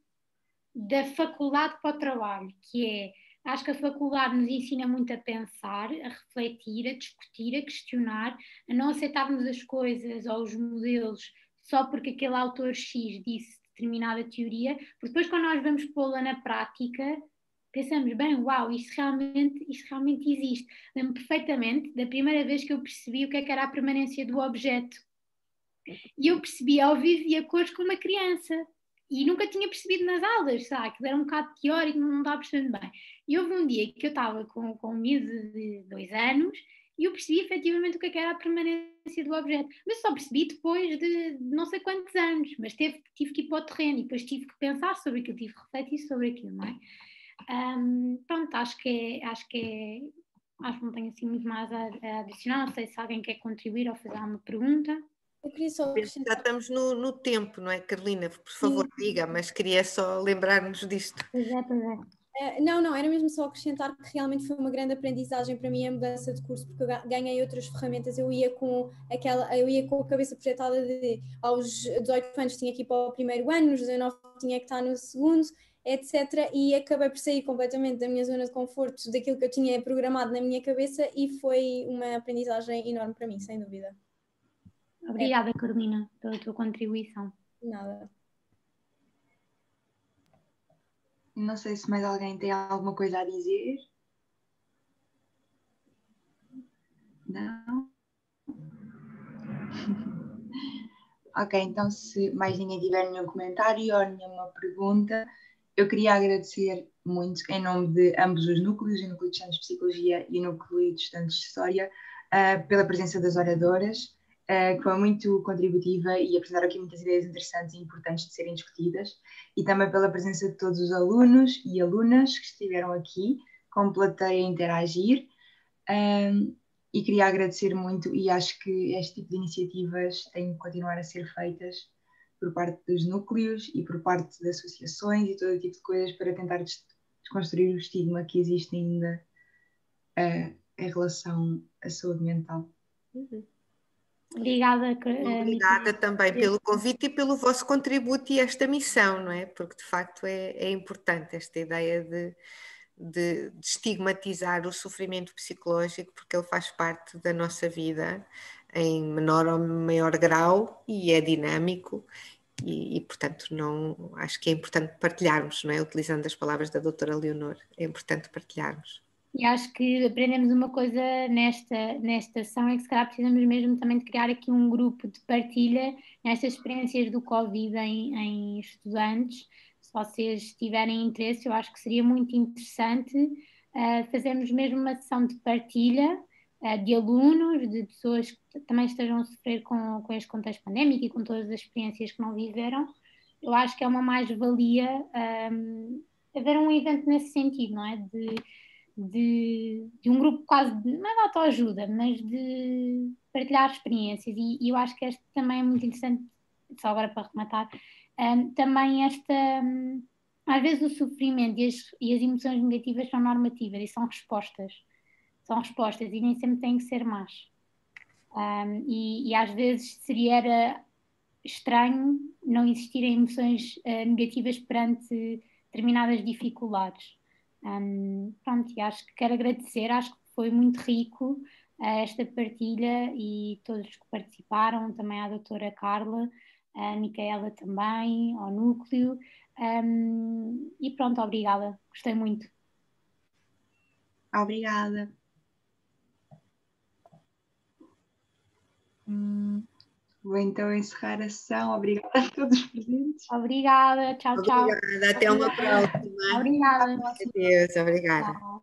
da faculdade para o trabalho, que é, acho que a faculdade nos ensina muito a pensar, a refletir, a discutir, a questionar, a não aceitarmos as coisas ou os modelos só porque aquele autor X disse determinada teoria, porque depois quando nós vamos pô-la na prática, pensamos, bem, uau, isto realmente existe. Lembro perfeitamente da primeira vez que eu percebi o que era a permanência do objeto. E eu percebi ao vivo e a cores como uma criança. E nunca tinha percebido nas aulas, sabe? Aquilo era um bocado teórico, não estava percebendo bem. E houve um dia que eu estava com um miúdo de 2 anos e eu percebi efetivamente o que era a permanência do objeto. Mas só percebi depois de não sei quantos anos. Mas tive que ir para o terreno e depois tive que pensar sobre aquilo, tive que refletir sobre aquilo, não é? Pronto, acho que não tenho assim muito mais a adicionar. Não sei se alguém quer contribuir ou fazer alguma pergunta. Eu queria só acrescentar... Já estamos no tempo, não é, Carolina? Por favor, diga, mas queria só lembrar-nos disto. Pois é. Não, era mesmo só acrescentar que realmente foi uma grande aprendizagem para mim a mudança de curso, porque eu ganhei outras ferramentas. Eu ia com a cabeça projetada de aos 18 anos tinha que ir para o primeiro ano, nos 19 tinha que estar no segundo, etc. E acabei por sair completamente da minha zona de conforto, daquilo que eu tinha programado na minha cabeça, e foi uma aprendizagem enorme para mim, sem dúvida. Obrigada, Carolina, pela tua contribuição. Nada. Não sei se mais alguém tem alguma coisa a dizer. Não? Ok, então se mais ninguém tiver nenhum comentário ou nenhuma pergunta, eu queria agradecer muito em nome de ambos os núcleos, o Núcleo de Estudantes de Psicologia e o Núcleo de Estudantes de História, pela presença das oradoras, que foi muito contributiva e apresentaram aqui muitas ideias interessantes e importantes de serem discutidas, e também pela presença de todos os alunos e alunas que estiveram aqui, com plateia a interagir, e queria agradecer muito, e acho que este tipo de iniciativas têm de continuar a ser feitas por parte dos núcleos e por parte de associações e todo tipo de coisas para tentar desconstruir o estigma que existe ainda em relação à saúde mental. Obrigada também pelo convite e pelo vosso contributo e esta missão, não é? Porque de facto é importante esta ideia de estigmatizar o sofrimento psicológico, porque ele faz parte da nossa vida em menor ou maior grau e é dinâmico e portanto acho que é importante partilharmos, não é? Utilizando as palavras da doutora Leonor, é importante partilharmos. E acho que aprendemos uma coisa nesta ação, é que se calhar precisamos mesmo também de criar aqui um grupo de partilha nestas experiências do Covid em estudantes. Se vocês tiverem interesse, eu acho que seria muito interessante fazermos mesmo uma sessão de partilha de alunos, de pessoas que também estejam a sofrer com este contexto pandémico e com todas as experiências que não viveram. Eu acho que é uma mais-valia haver um evento nesse sentido, não é? De um grupo quase, não é de autoajuda, mas de partilhar experiências. E eu acho que este também é muito interessante, só agora para rematar, também às vezes o sofrimento e as emoções negativas são normativas e são respostas e nem sempre têm que ser más. E às vezes era estranho não existirem emoções negativas perante determinadas dificuldades. Pronto, e acho que quero agradecer, acho que foi muito rico esta partilha e todos que participaram, também à doutora Carla, a Micaela também, ao núcleo, e pronto, obrigada, gostei muito. Obrigada. Vou então encerrar a sessão. Obrigada a todos os presentes. Obrigada, tchau, tchau. Obrigada, até uma próxima. Obrigada. Adeus, obrigada. Tchau.